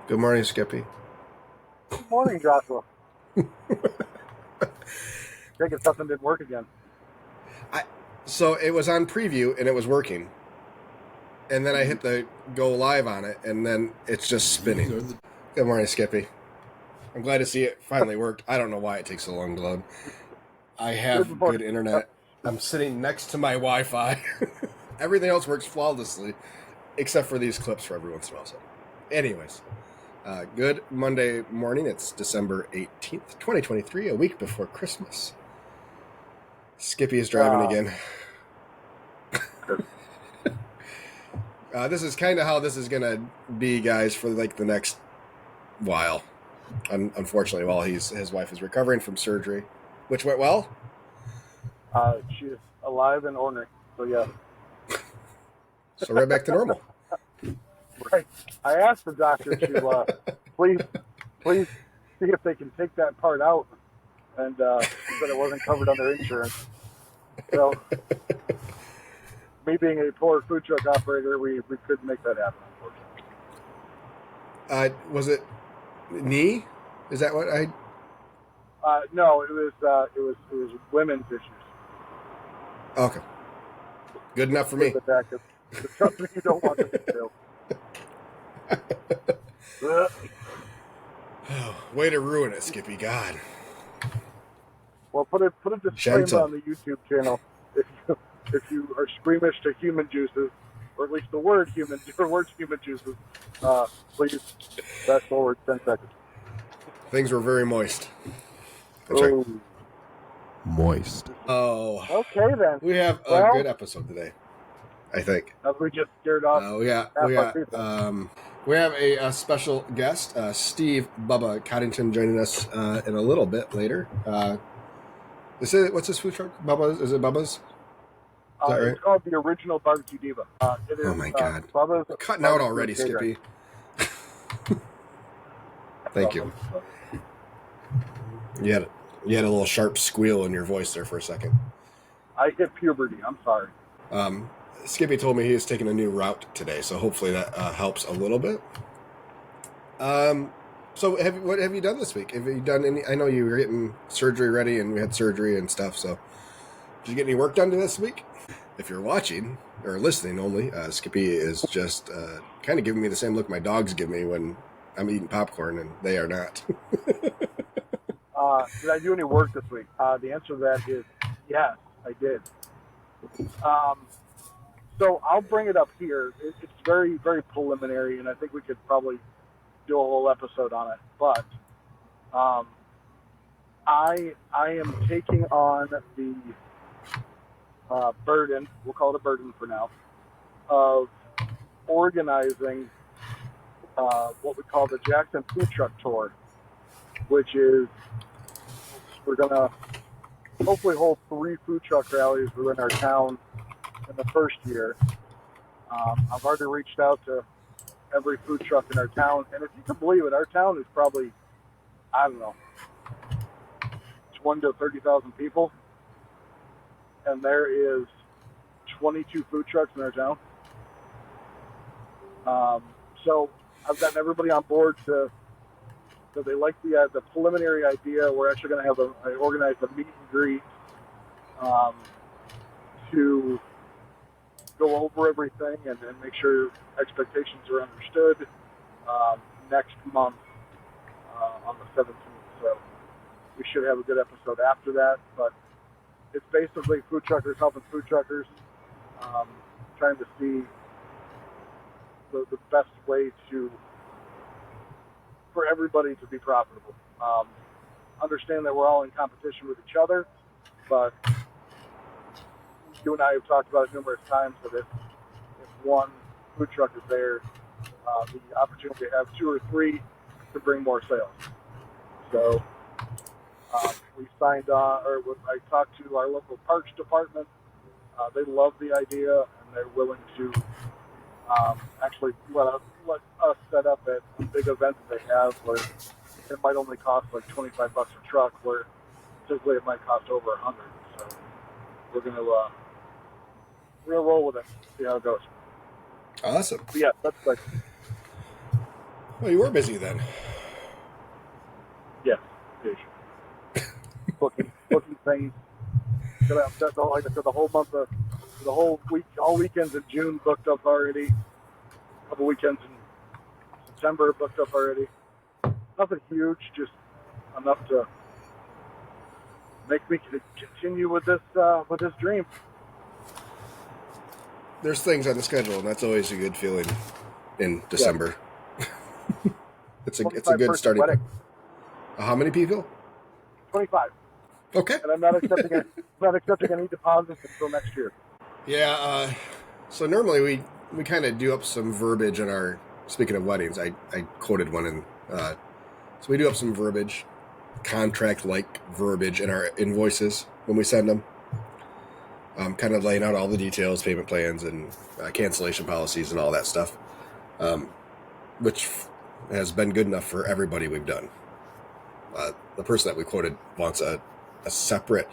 Good morning, Skippy. Good morning, Joshua. Thinking something didn't work again. So it was on preview and it was working. And then I hit the go live on it and then it's just spinning. Good morning, Skippy. I'm glad to see it finally worked. I don't know why it takes so long to load. I have good internet. I'm sitting next to my Wi-Fi. Everything else works flawlessly, except for these clips for every once in a while. So, anyways, good Monday morning. It's December 18th, 2023, a week before Christmas. Skippy is driving again. This is kind of how this is going to be, guys, for like the next while. Unfortunately, while his wife is recovering from surgery, which went well. She is alive and ornery, so yeah. So right back to normal. Right. I asked the doctor to please see if they can take that part out, and she said it wasn't covered under insurance. So, me being a poor food truck operator, we couldn't make that happen, unfortunately. Was it knee? Is that what I? No, it was women's issues. Okay. Good enough for me. Trust me, you don't want to do. Way to ruin it, Skippy. God. Well, put a disclaimer on the YouTube channel if you are squeamish to human juices, or at least the word human juices. Please fast forward 10 seconds. Things were very moist. Oh. Moist. Oh. Okay then. We have a good episode today, I think. We just scared off. We have a special guest, Steve Bubba Coddington, joining us in a little bit later. What's this food truck? Bubba's? Is it Bubba's? Is that right? It's called the Original Barbecue Diva. It is, oh my God! Bubba's Cutting out already, Skippy. Thank you. You had a little sharp squeal in your voice there for a second. I hit puberty. I'm sorry. Skippy told me he is taking a new route today, so hopefully that helps a little bit. So what have you done this week? Have you done any? I know you were getting surgery ready, and we had surgery and stuff. So, did you get any work done this week? If you're watching or listening only, Skippy is just kind of giving me the same look my dogs give me when I'm eating popcorn, and they are not. Did I do any work this week? The answer to that is yes, I did. So I'll bring it up here. It's very, very preliminary, and I think we could probably do a whole episode on it. But I am taking on the burden, we'll call it a burden for now, of organizing what we call the Jackson Food Truck Tour, which is we're going to hopefully hold 3 food truck rallies within our town in the first year. I've already reached out to every food truck in our town, and if you can believe it, our town is probably, I don't know, 20 to 30,000 people, and there is 22 food trucks in our town. So I've gotten everybody on board so they like the preliminary idea. We're actually going to have I organized a meet and greet to go over everything and make sure expectations are understood next month on the 17th. So we should have a good episode after that. But it's basically food truckers helping food truckers, trying to see the best way for everybody to be profitable. Understand that we're all in competition with each other, but you and I have talked about it numerous times that if one food truck is there, the opportunity to have 2 or 3 to bring more sales. So we signed on, or I talked to our local parks department. They love the idea, and they're willing to actually let us set up at a big event that they have where it might only cost like $25 a truck, where typically it might cost over $100. So we're gonna roll with it, see how it goes. Awesome. But yeah, that's like. Well, you were busy then. Yes, ish. booking things. Like I said, the whole month of the whole week, all weekends in June booked up already. A couple weekends in September booked up already. Nothing huge, just enough to make me continue with this dream. There's things on the schedule, and that's always a good feeling in December. Yeah. it's a good starting point. How many people? 25. Okay. And I'm not accepting any deposits until next year. Yeah. So normally we kind of do up some verbiage in our. Speaking of weddings, I quoted one in. So we do up some verbiage, contract-like verbiage in our invoices when we send them. Kind of laying out all the details, payment plans, and cancellation policies and all that stuff, which has been good enough for everybody we've done. The person that we quoted wants a separate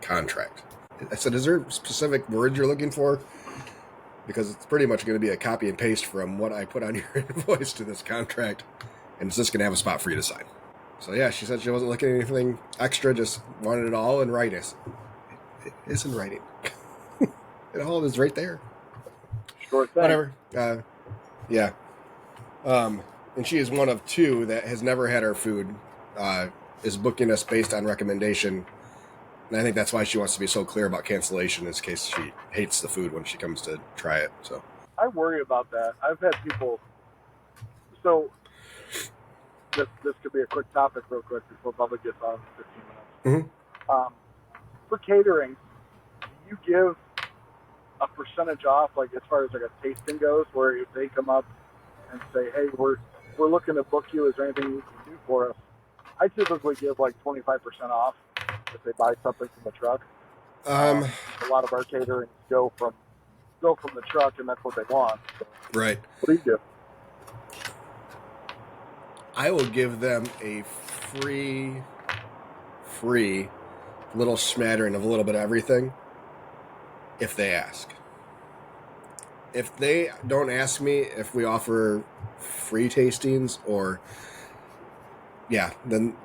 contract. I said, is there specific words you're looking for? Because it's pretty much going to be a copy and paste from what I put on your invoice to this contract, and it's just going to have a spot for you to sign. So yeah, she said she wasn't looking at anything extra, just wanted it all in writing. It is in writing. It all is right there. Sure thing. Whatever. Yeah. And she is one of two that has never had our food, is booking us based on recommendation. And I think that's why she wants to be so clear about cancellation, in case she hates the food when she comes to try it. So I worry about that. I've had people. So this could be a quick topic, real quick, before Bubba gets on in 15 minutes. Mm-hmm. For catering, do you give a percentage off, like as far as like a tasting goes, where if they come up and say, "Hey, we're looking to book you. Is there anything you can do for us?" I typically give like 25% off if they buy something from the truck. A lot of our caterings go from the truck, and that's what they want. So, right. what do you do? I will give them a free little smattering of a little bit of everything if they ask. If they don't ask me if we offer free tastings or then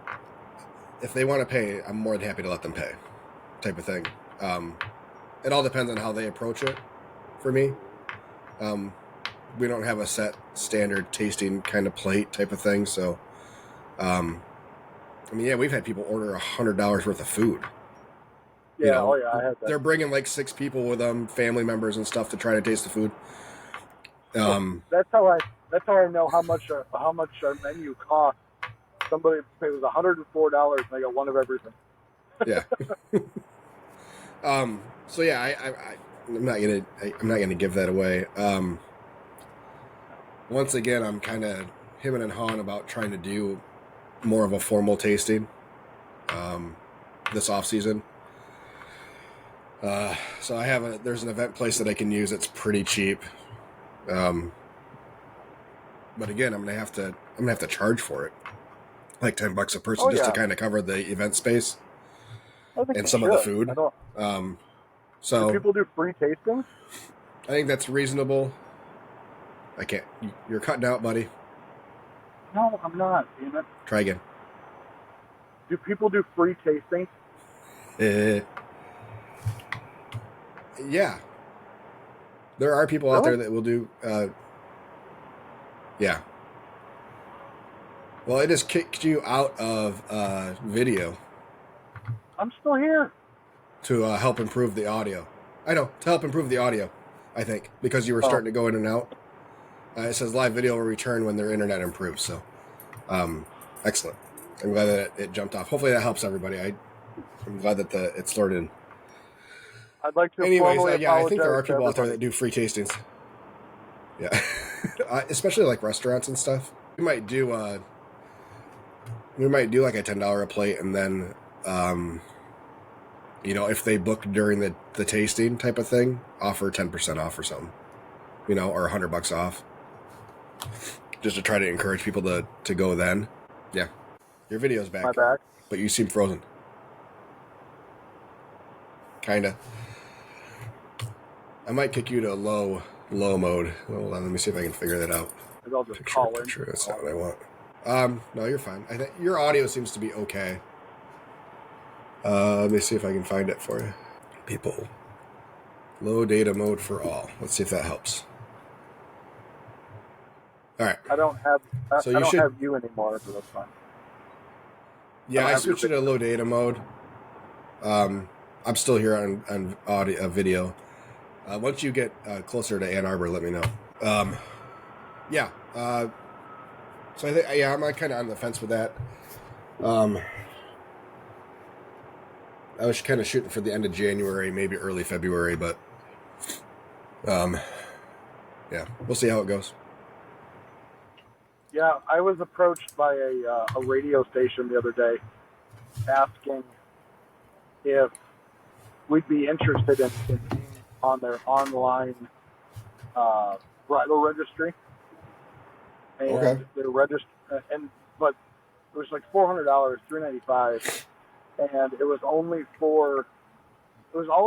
if they want to pay, I'm more than happy to let them pay, type of thing. It all depends on how they approach it for me. We don't have a set standard tasting kind of plate type of thing. So, we've had people order $100 worth of food. Yeah, I had that. They're bringing like 6 people with them, family members and stuff, to try to taste the food. That's how I know how much our menu costs. Somebody paid was $104 and they got one of everything. Yeah. So yeah, I'm not gonna give that away. Once again, I'm kind of hemming and hawing about trying to do more of a formal tasting this off season. So there's an event place that I can use. It's pretty cheap. But again, I'm gonna have to charge for it, like $10 a person, just to kind of cover the event space and some of the food. So do people do free tastings? I think that's reasonable. I can't. You're cutting out, buddy. No, I'm not. Damn it. Try again. Do people do free tastings? Yeah. There are people out there that will do. Yeah. Well, it just kicked you out of video. I'm still here. To help improve the audio. I know, to help improve the audio, I think, because you were starting to go in and out. It says live video will return when their internet improves. So, excellent. I'm glad that it jumped off. Hopefully that helps everybody. I'm glad that it's sorted. I'd like to. Anyways, I think there are people out there that do free tastings. Yeah, especially like restaurants and stuff. We might do like a $10 a plate, and then if they book during the tasting type of thing, offer 10% off or something, or $100 off, just to try to encourage people to go then. Yeah, your video's back. My back. But you seem frozen. Kinda. I might kick you to low mode. Hold on, let me see if I can figure that out. Maybe I'll just Picture, call in. picture. That's not what I want. No, you're fine. I think your audio seems to be okay. Let me see if I can find it for you. People. Low data mode for all. Let's see if that helps. All right. I don't have So I you don't should- have you anymore, so that's fine. Yeah, I have switched it your to low data mode. I'm still here on audio, video. Once you get closer to Ann Arbor, let me know. Yeah. So I think, yeah, I'm kind of on the fence with that. I was kind of shooting for the end of January, maybe early February, but yeah, we'll see how it goes. Yeah, I was approached by a radio station the other day asking if we'd be interested in being on their online bridal registry. And Okay. they're but it was like $400, $395, and it was all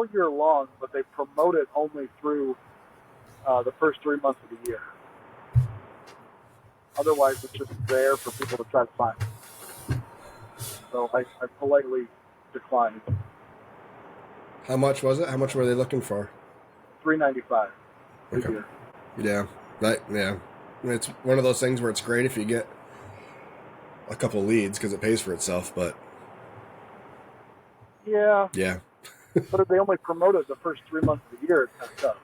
year long, but they promote it only through the first 3 months of the year. Otherwise, it's just there for people to try to find. So I politely declined. How much was it? How much were they looking for? $395 a Okay. year. Yeah. It's one of those things where it's great if you get a couple leads because it pays for itself, but Yeah, yeah. but if they only promote it the first 3 months of the year, it's kind of tough.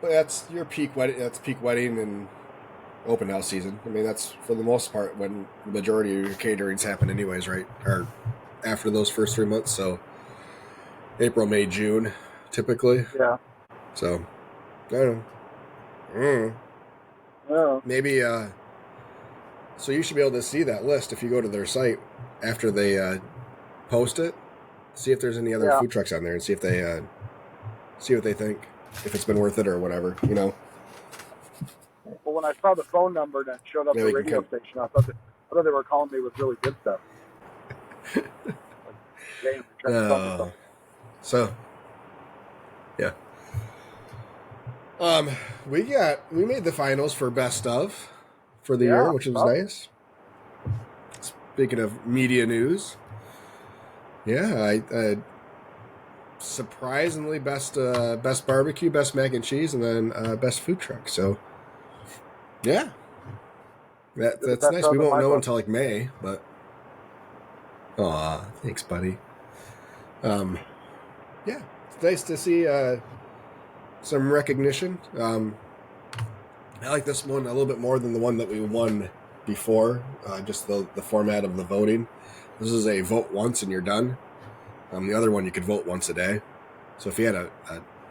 But that's your peak wedding. That's peak wedding and open house season. I mean, that's for the most part when the majority of your caterings happen, anyways, right? Or after those first 3 months. So April, May, June, typically. Yeah. So I don't know. Yeah. Maybe. So you should be able to see that list if you go to their site after they post it. See if there's any other food trucks on there, and see if they see what they think, if it's been worth it or whatever. You know. Well, when I saw the phone number that showed up Yeah, the we can radio station, I thought they were calling me with really good stuff. Like, damn, they're trying to sell me something. So, yeah. We made the finals for best of for the year, which was nice. Speaking of media news, yeah, I surprisingly best barbecue, best mac and cheese, and then best food truck. So, yeah, that's nice. We won't know until like May, but aw, thanks, buddy. Yeah, it's nice to see some recognition. I like this one a little bit more than the one that we won before, just the format of the voting. This is a vote once and you're done. The other one, you could vote once a day. So if you had a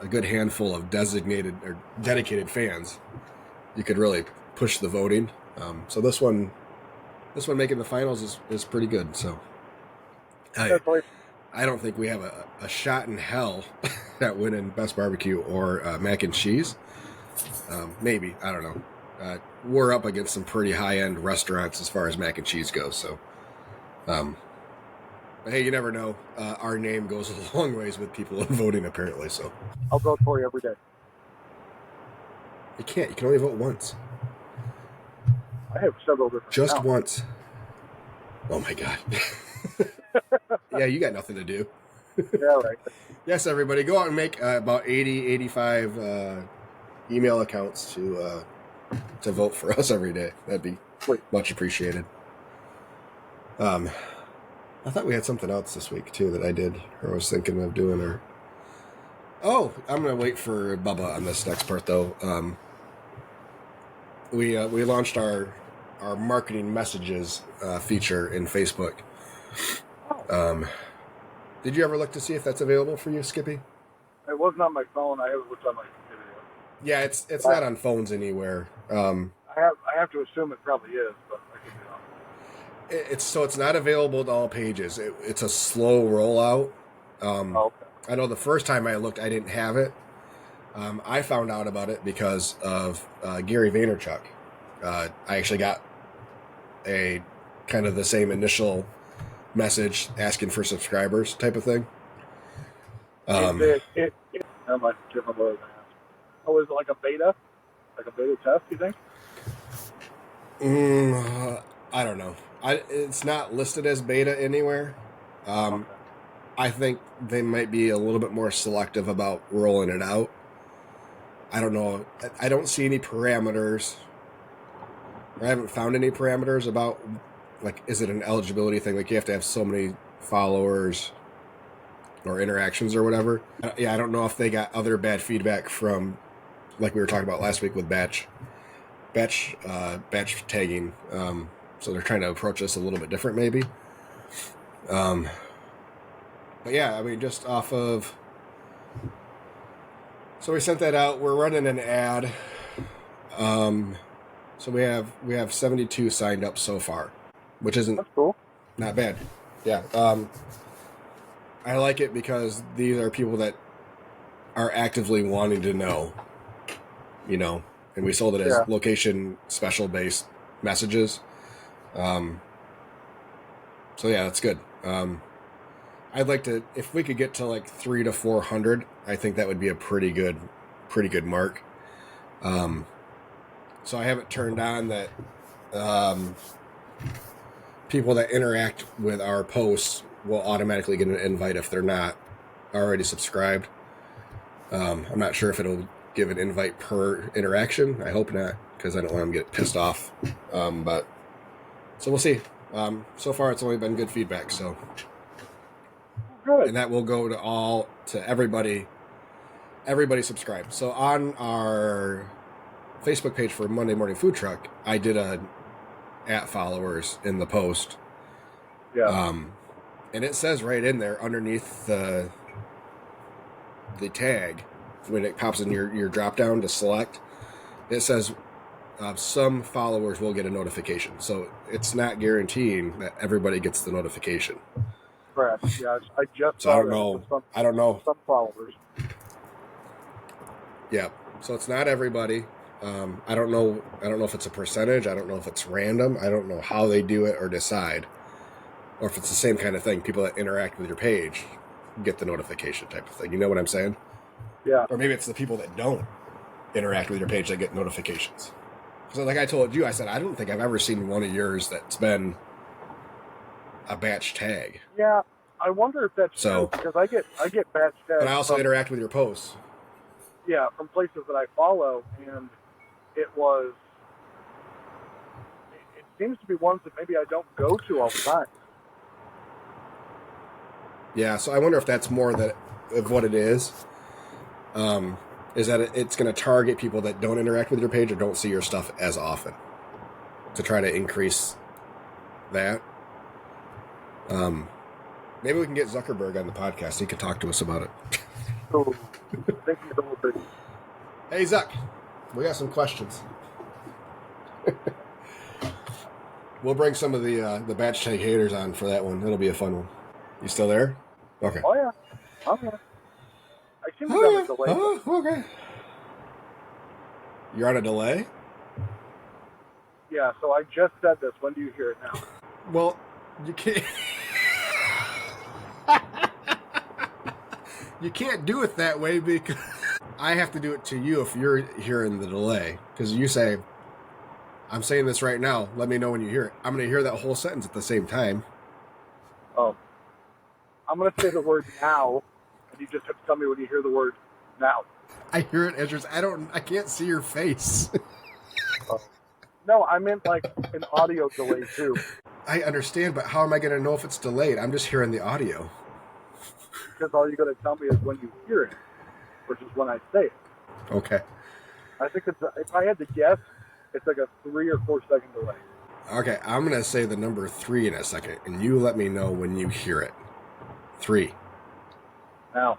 good handful of designated or dedicated fans, you could really push the voting. So this one making the finals is pretty good. So I don't think we have a shot in hell at winning best barbecue or mac and cheese. Maybe, I don't know. We're up against some pretty high-end restaurants as far as mac and cheese goes. So, but hey, you never know. Our name goes a long ways with people voting, apparently. So I'll vote for you every day. you can't. You can only vote once. I have several different Just accounts. once. Oh my god. Yeah, you got nothing to do. Yeah, right. Yes, everybody, go out and make about 80, 85 email accounts to vote for us every day. That'd be much appreciated. I thought we had something else this week too that I did, or was thinking of doing. Or I'm gonna wait for Bubba on this next part though. We launched our marketing messages feature in Facebook. Did you ever look to see if that's available for you, Skippy? It wasn't on my phone. I haven't looked on my computer Yeah, it's not on phones anywhere. I have to assume it probably is, but I could be wrong. It's not available to all pages. It's a slow rollout. Okay. I know the first time I looked, I didn't have it. I found out about it because of Gary Vaynerchuk. I actually got a kind of the same initial message asking for subscribers type of thing. Never mind. Different word. Oh, is it like a beta? Like a beta test, you think? I don't know. It's not listed as beta anywhere. Okay. I think they might be a little bit more selective about rolling it out. I don't know. I don't see any parameters. I haven't found any parameters about, like, is it an eligibility thing? Like, you have to have so many followers or interactions or whatever. Yeah, I don't know if they got other bad feedback from, like we were talking about last week with batch tagging. So they're trying to approach this a little bit different, maybe. But yeah, I mean, just off of. So we sent that out. We're running an ad. So we have 72 signed up so far, which isn't That's cool. not bad. Yeah. I like it because these are people that are actively wanting to know, and we sold it as location special based messages. So yeah, that's good. I'd like to, if we could get to like 300 to 400, I think that would be a pretty good mark. So I have it turned on that people that interact with our posts will automatically get an invite if they're not already subscribed. I'm not sure if it'll give an invite per interaction. I hope not, because I don't want them to get pissed off. But so we'll see. So far, it's only been good feedback. So Good. and that will go to everybody. Everybody subscribe. So on our Facebook page for Monday Morning Food Truck, I did a @followers in the post. Yeah. And it says right in there underneath the tag, when it pops in your drop down to select, it says some followers will get a notification. So it's not guaranteeing that everybody gets the notification. Correct. Yeah. I just So saw I don't that know. with some, I don't know. some followers. Yeah. So it's not everybody. I don't know if it's a percentage. I don't know if it's random. I don't know how they do it or decide. Or if it's the same kind of thing. People that interact with your page get the notification type of thing. You know what I'm saying? Yeah. Or maybe it's the people that don't interact with your page that get notifications. So like I told you, I said, I don't think I've ever seen one of yours that's been a batch tag. Yeah. I wonder if that's So- true, because I get batch tags. But I also from, interact with your posts. yeah, from places that I follow, and it seems to be ones that maybe I don't go to all the time. Yeah, so I wonder if that's more of what it is. Is that it's going to target people that don't interact with your page or don't see your stuff as often to try to increase that. Maybe we can get Zuckerberg on the podcast. He could talk to us about it. So thinking a little bit. Hey, Zuck, we got some questions. We'll bring some of the batch tag haters on for that one. It'll be a fun one. You still there? Okay. Oh yeah. Okay. I seem to be on a delay. Oh, okay. You're on a delay? Yeah. So I just said this. When do you hear it now? Well, you can't. You can't do it that way because I have to do it to you if you're hearing the delay. Because you say, I'm saying this right now. Let me know when you hear it. I'm going to hear that whole sentence at the same time. Oh. I'm going to say the word now, and you just have to tell me when you hear the word now. I hear it as I can't see your face. No, I meant like an audio delay too. I understand, but how am I going to know if it's delayed? I'm just hearing the audio. Because all you're going to tell me is when you hear it, versus when I say it. Okay. I think if I had to guess, it's like a 3 or 4 second delay. Okay, I'm going to say the number 3 in a second, and you let me know when you hear it. 3. Now.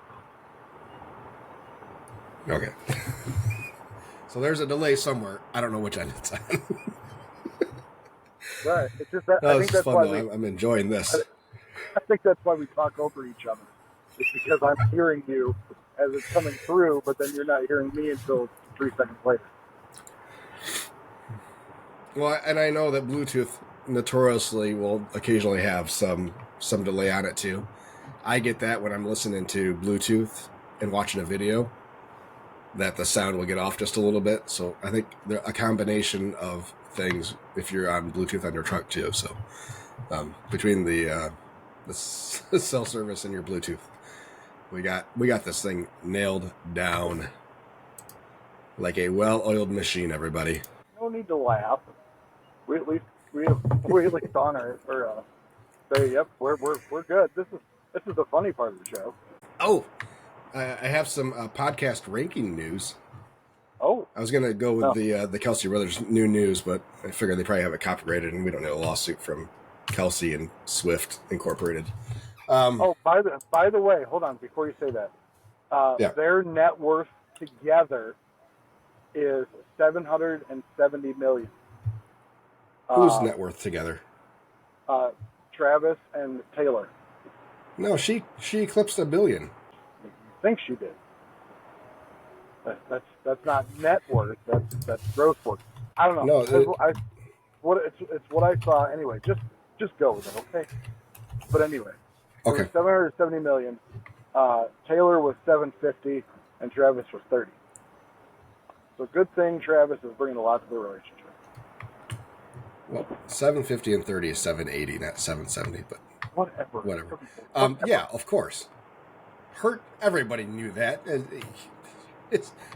Okay. So there's a delay somewhere. I don't know which end it's on. Right. It's just that No, I this think is that's fun, why though. I'm enjoying this. I think that's why we talk over each other. It's because I'm hearing you as it's coming through, but then you're not hearing me until 3 seconds later. Well, and I know that Bluetooth notoriously will occasionally have some delay on it too. I get that when I'm listening to Bluetooth and watching a video, that the sound will get off just a little bit. So I think a combination of things if you're on Bluetooth on your truck too. So between the cell service and your Bluetooth, we got this thing nailed down like a well-oiled machine. Everybody, No need to laugh. We at least honor it or say, yep, we're good. This is the funny part of the show. oh, I have some podcast ranking news. Oh, I was gonna go with the Kelsey brothers new news, but I figured they probably have it copyrighted, and we don't need a lawsuit from Kelsey and Swift Incorporated. by the way, hold on before you say that. Their net worth together is $770 million. Whose net worth together? Travis and Taylor. No, she eclipsed $1 billion. I think she did. That's not net worth. That's gross worth. I don't know. No, it's what I saw anyway. Just go with it, okay? But anyway, okay. It was $770 million. Taylor was $750, and Travis was $30. So good thing Travis is bringing a lot to the relationship. Well, $750 and 30 is $780, not $770, but whatever. Yeah, of course. Everybody knew that.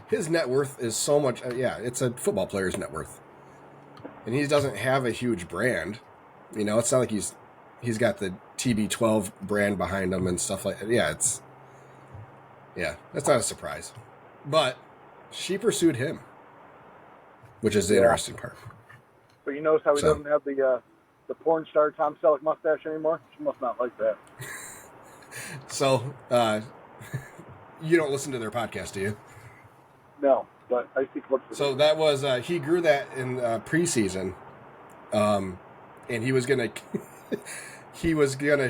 His net worth is so much. It's a football player's net worth, and he doesn't have a huge brand. You know, it's not like he's got the TB12 brand behind him and stuff like that. That's not a surprise. But she pursued him, which is the interesting part. But you notice how he doesn't have the porn star Tom Selleck mustache anymore? She must not like that. So, you don't listen to their podcast, do you? No, but I see clips. So that was he grew that in preseason, and he was gonna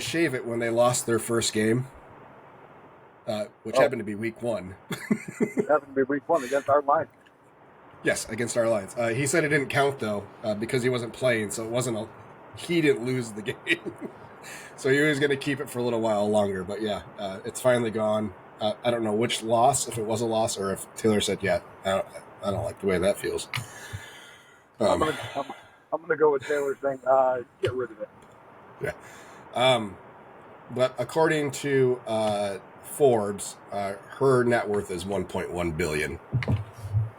shave it when they lost their first game, which happened to be week 1. It happened to be week 1 against our line. Yes, against our Lions. He said it didn't count though because he wasn't playing, so it wasn't he didn't lose the game. So he was gonna keep it for a little while longer, but it's finally gone. I don't know which loss, if it was a loss or if Taylor said, I don't like the way that feels. I'm gonna go with Taylor saying, get rid of it. Yeah. But according to Forbes, her net worth is $1.1 billion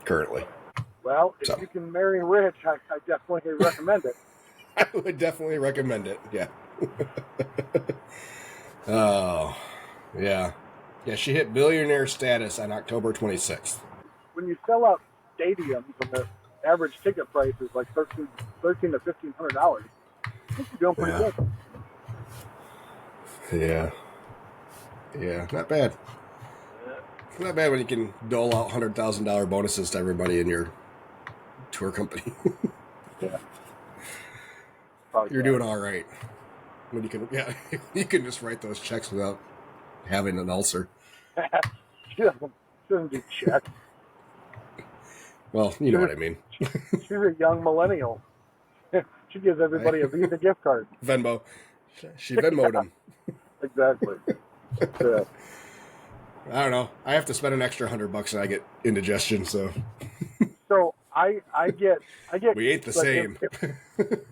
currently. Well, if you can marry rich, I definitely recommend it. I would definitely recommend it. Yeah. Oh, yeah. Yeah, she hit billionaire status on October 26th. When you sell out stadiums and the average ticket price is like $1,300 to $1,500, I think you're doing pretty good. Yeah, not bad. Not bad when you can dole out $100,000 bonuses to everybody in your tour company. Yeah. You're doing all right. When you can just write those checks without having an ulcer. She doesn't do checks. Well, you know what I mean. She's a young millennial. She gives everybody a Visa gift card. Venmo. She Venmo'd him. Exactly. Yeah. I don't know. I have to spend an extra $100 and I get indigestion, so. So I get. We ain't the same.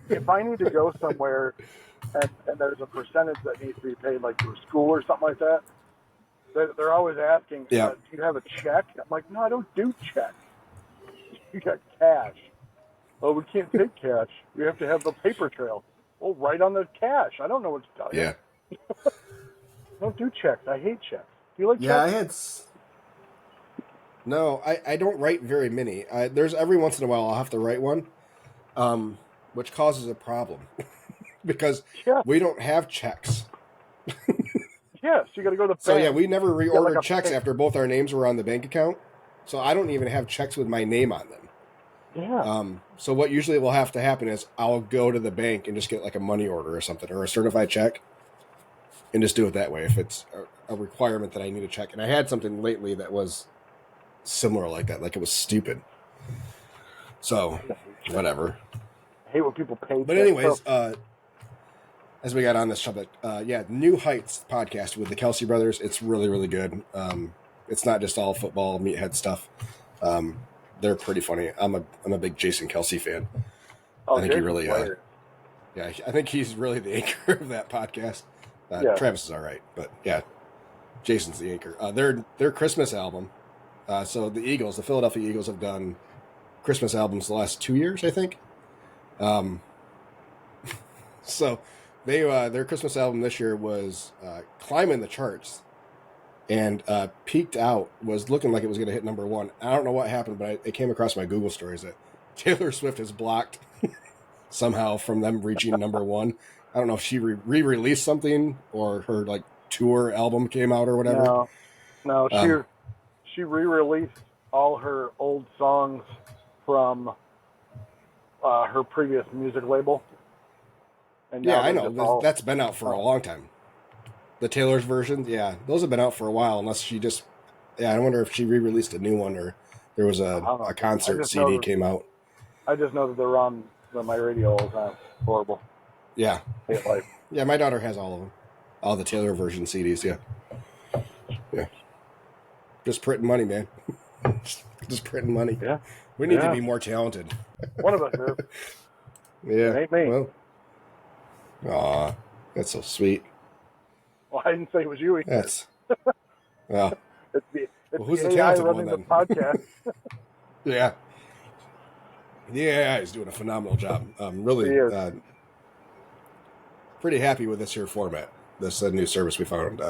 If I need to go somewhere and there's a percentage that needs to be paid, like to a school or something like that, they're always asking, do you have a check? I'm like, no, I don't do checks. You got cash. Oh, we can't take cash. We have to have the paper trail. Well, write on the cash. I don't know what to tell you. Yeah. Don't do checks. I hate checks. Do you like checks? No, I don't write very many. There's every once in a while I'll have to write one, which causes a problem because we don't have checks. Yes, you got to go to the bank. So, we never reordered checks after both our names were on the bank account. So I don't even have checks with my name on them. Yeah. So what usually will have to happen is I'll go to the bank and just get like a money order or something or a certified check and just do it that way if it's a requirement that I need to check. And I had something lately that was similar like that, like it was stupid. So, whatever. I hate when people pay. But anyways, as we got on this subject, New Heights podcast with the Kelsey brothers. It's really, really good. It's not just all football meathead stuff. They're pretty funny. I'm a big Jason Kelsey fan. Oh, I think he Jason's really, hilarious. yeah, I think he's really the anchor of that podcast. Yeah. Travis is all right, but yeah, Jason's the anchor. Their Christmas album. So the Eagles, the Philadelphia Eagles, have done Christmas albums the last 2 years, I think. So they their Christmas album this year was climbing the charts and peaked out, was looking like it was going to hit number one. I don't know what happened, but it came across my Google stories that Taylor Swift has blocked somehow from them reaching number one. I don't know if she re-released something or her like tour album came out or whatever. No, she re-released all her old songs from her previous music label. And Yeah, now I they're know. just all- That's been out for a long time. The Taylor's versions, yeah, those have been out for a while. Unless she just, yeah, I wonder if she re-released a new one or there was I don't know. a I concert just know CD that- came out. I just know that they're on my radio all the time. Horrible. Yeah, Hate life. yeah, my daughter has all of them, all the Taylor version CDs. Yeah. Just printing money, man. just printing money. Yeah. We need Yeah. to be more talented. One of us is. Yeah, It ain't me. Well, aw, that's so sweet. Well, I didn't say it was you. Either. That's well, It's the who's the AI talented running one the then? podcast. yeah. The AI is doing a phenomenal job. Really, He is. pretty happy with this here format. This new service we found.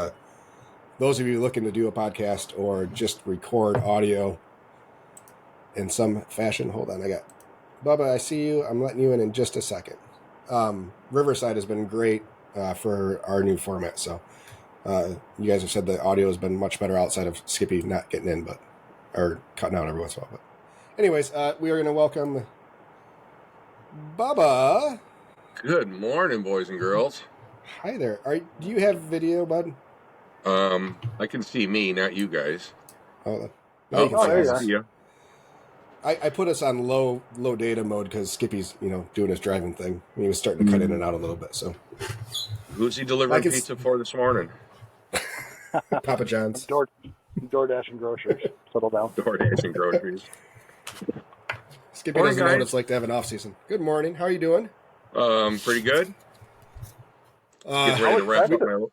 Those of you looking to do a podcast or just record audio in some fashion, hold on. Bubba, I see you. I'm letting you in just a second. Riverside has been great for our new format. So you guys have said the audio has been much better outside of Skippy not getting in, or cutting out every once in a while. But anyways, we are going to welcome Bubba. Good morning, boys and girls. Hi there. Do you have video, bud? I can see me, not you guys. Oh, now you can see there you us. are. Yeah. I put us on low data mode because Skippy's doing his driving thing. He was starting to cut in and out a little bit. So Who's he delivering I can pizza for this morning? Papa John's. DoorDash and groceries. Settle down. DoorDash and groceries. Skippy Morning, doesn't know what guys. it's like to have an off season. Good morning. How are you doing? Pretty good. Getting how ready to wrap up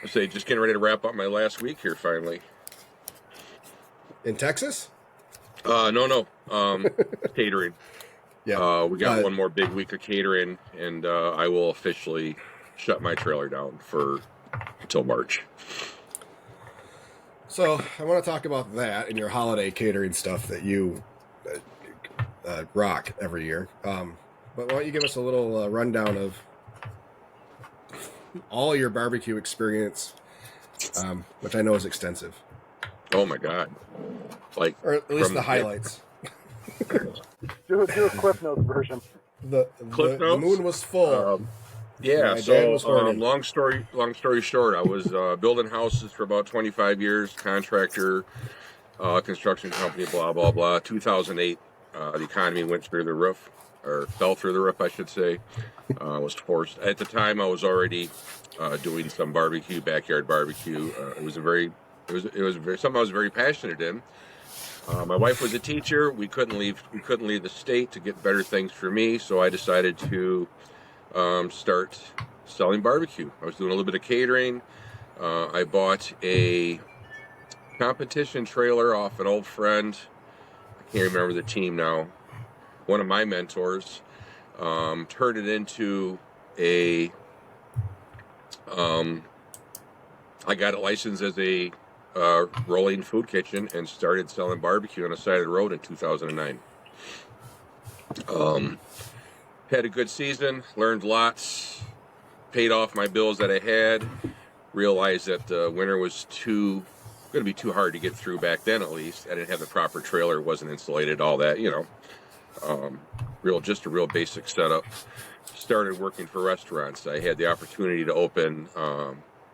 excited. just getting ready to wrap up my last week here finally. In Texas? No. Catering. Yeah. We got one more big week of catering, and I will officially shut my trailer down until March. So I want to talk about that and your holiday catering stuff that you rock every year. But why don't you give us a little rundown of all your barbecue experience, which I know is extensive, Oh my God! Like, or at least From- the highlights. Do a Cliff Notes version. The moon was full. Yeah, My dad was so horny. long story short, I was building houses for about 25 years, contractor, construction company, blah, blah, blah. 2008, the economy went through the roof, or fell through the roof, I should say. Was forced. At the time, I was already doing some barbecue, backyard barbecue. It was something I was very passionate in. My wife was a teacher. We couldn't leave the state to get better things for me, so I decided to start selling barbecue. I was doing a little bit of catering. I bought a competition trailer off an old friend. I can't remember the team now. One of my mentors turned it into a. I got it licensed as a rolling food kitchen and started selling barbecue on the side of the road in 2009. Had a good season, learned lots, paid off my bills that I had, realized that the winter was going to be too hard to get through back then, at least. I didn't have the proper trailer, wasn't insulated, all that, just a real basic setup. Started working for restaurants. I had the opportunity to open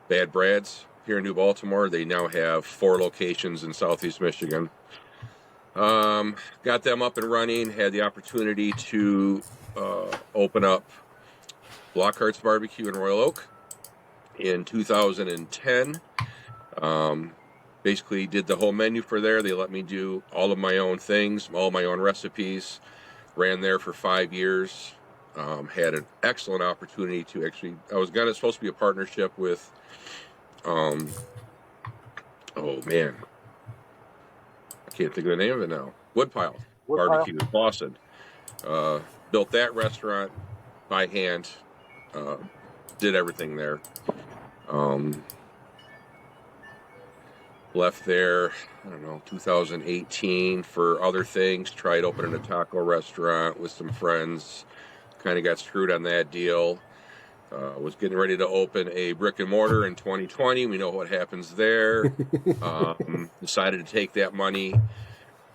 Bad Brad's here in New Baltimore. They now have 4 locations in Southeast Michigan. Got them up and running. Had the opportunity to open up Lockhart's Barbecue in Royal Oak in 2010. Basically did the whole menu for there. They let me do all of my own things, all my own recipes. ran there for 5 years. Had an excellent opportunity to actually. I was supposed to be a partnership with. Oh man, I can't think of the name of it now. Woodpile Barbecue in Boston. Built that restaurant by hand. Did everything there. Left there, I don't know, 2018 for other things. Tried opening a taco restaurant with some friends. Kind of got screwed on that deal. Was getting ready to open a brick and mortar in 2020. We know what happens there. Decided to take that money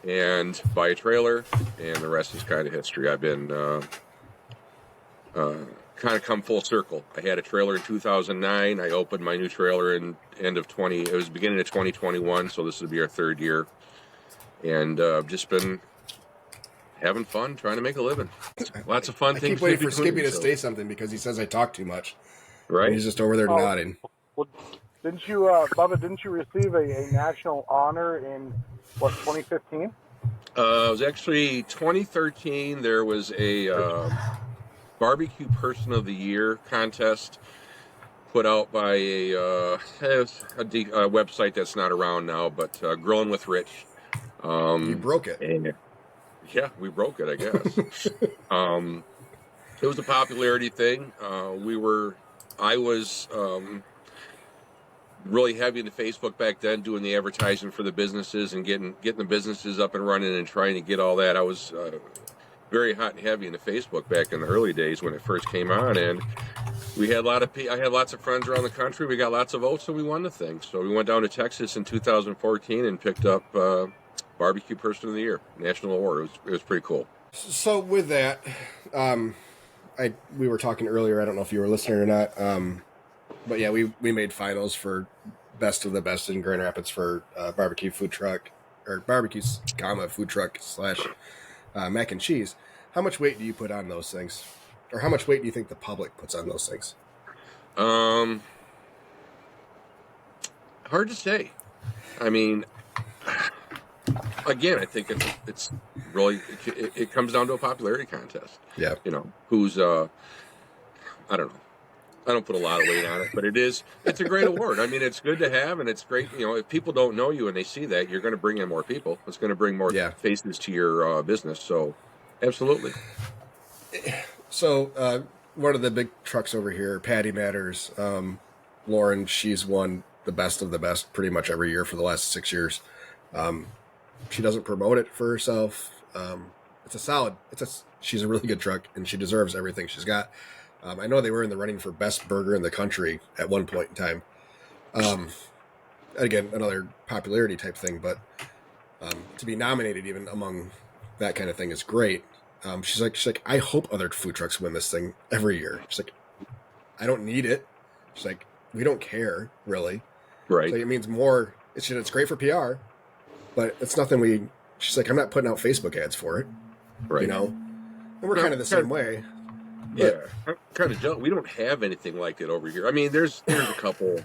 and buy a trailer, and the rest is kind of history. I've been kind of come full circle. I had a trailer in 2009. I opened my new trailer in beginning of 2021, so this will be our 3rd year. And just been having fun, trying to make a living. Lots of fun I things. keep waiting for Skippy to say something because he says I talk too much. Right. And he's just over there nodding. Well, didn't you, Bubba, didn't you receive a national honor in, 2015? It was actually 2013. There was a Barbecue Person of the Year contest put out by a website that's not around now, but Grillin' with Rich. You broke it. And, yeah, we broke it, I guess. It was a popularity thing. I was really heavy into Facebook back then, doing the advertising for the businesses and getting the businesses up and running and trying to get all that. I was very hot and heavy into Facebook back in the early days when it first came on, and I had lots of friends around the country. We got lots of votes, and we won the thing. So we went down to Texas in 2014 and picked up Barbecue Person of the Year, national award. It was pretty cool. So with that, we were talking earlier. I don't know if you were listening or not, but yeah, we made finals for best of the best in Grand Rapids for barbecue food truck or barbecue, food truck / mac and cheese. How much weight do you put on those things, or how much weight do you think the public puts on those things? Hard to say. I mean, again, I think it's really it comes down to a popularity contest. Yeah, Who's I don't know. I don't put a lot of weight on it, but it's a great award. I mean, it's good to have, and it's great. If people don't know you and they see that, you're going to bring in more people. It's going to bring more faces to your business. So, absolutely. So, one of the big trucks over here, Patty Matters, Lauren, she's won the best of the best pretty much every year for the last 6 years. She doesn't promote it for herself. She's a really good truck, and she deserves everything she's got. I know they were in the running for best burger in the country at one point in time. Again, another popularity type thing, but to be nominated even among that kind of thing is great. She's like, I hope other food trucks win this thing every year. She's like, I don't need it. She's like, we don't care really. Right. So it means more. It's great for PR, but it's nothing she's like, I'm not putting out Facebook ads for it. Right. And we're kind of the same way. Yeah, I'm kind of jealous. We don't have anything like it over here. I mean, there's a couple.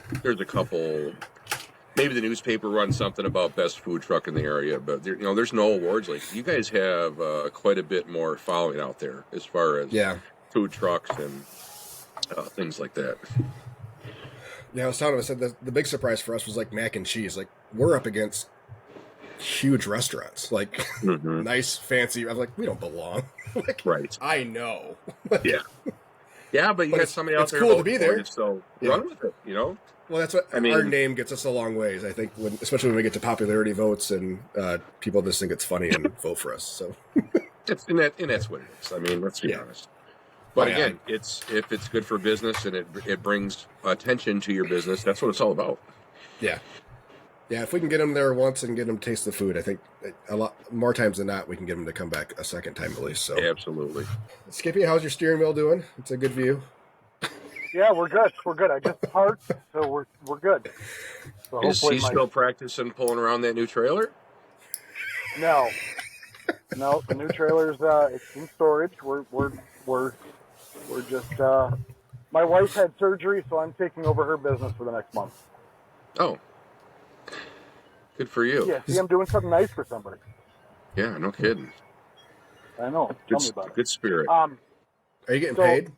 Maybe the newspaper runs something about best food truck in the area, but there's no awards like you guys have. Quite a bit more following out there as far as food trucks and things like that. Yeah, I was telling him. I said the big surprise for us was like mac and cheese. Like we're up against huge restaurants, like nice, fancy. I'm like, we don't belong. Like, right. I know. Yeah, but you got somebody out there. It's cool to be there. So run with it, Well, that's what our name gets us a long ways. I think, especially when we get to popularity votes and people just think it's funny and vote for us. So that's what it is. I mean, let's be honest. But again, if it's good for business and it brings attention to your business, that's what it's all about. Yeah. Yeah, if we can get them there once and get them to taste the food, I think a lot more times than not, we can get them to come back a second time at least. So absolutely. Skippy, how's your steering wheel doing? It's a good view. Yeah, we're good. We're good. I just parked, so we're good. So is he still practicing pulling around that new trailer? No, the new trailer's it's in storage. We're just. My wife had surgery, so I'm taking over her business for the next month. Oh. Good for you. Yeah, see, I'm doing something nice for somebody. Yeah, no kidding. I know. Tell me about it. Good spirit. Are you getting So- paid?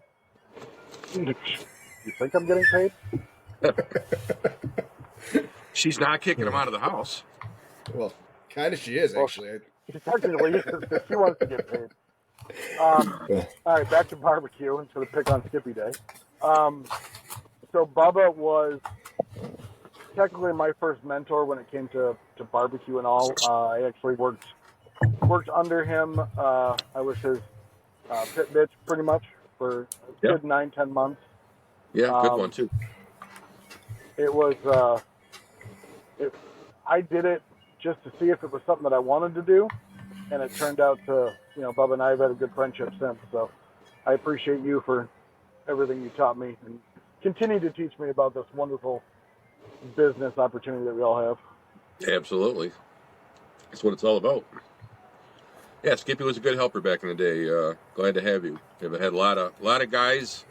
You think I'm getting paid? She's not kicking him out of the house. Well, kind of she is, Well, actually. Technically, she wants to get paid. All right, back to barbecue instead of pick on Skippy Day. So Bubba was technically my first mentor when it came to barbecue and all. I actually worked under him. I was his pit bitch pretty much for a good 9-10 months. Yeah, good one too. It was I did it just to see if it was something that I wanted to do, and it turned out to, Bubba and I have had a good friendship since. So I appreciate you for everything you taught me and continue to teach me about this wonderful business opportunity that we all have. Absolutely. That's what it's all about. Yeah, Skippy was a good helper back in the day. Glad to have you. I've had a lot of guys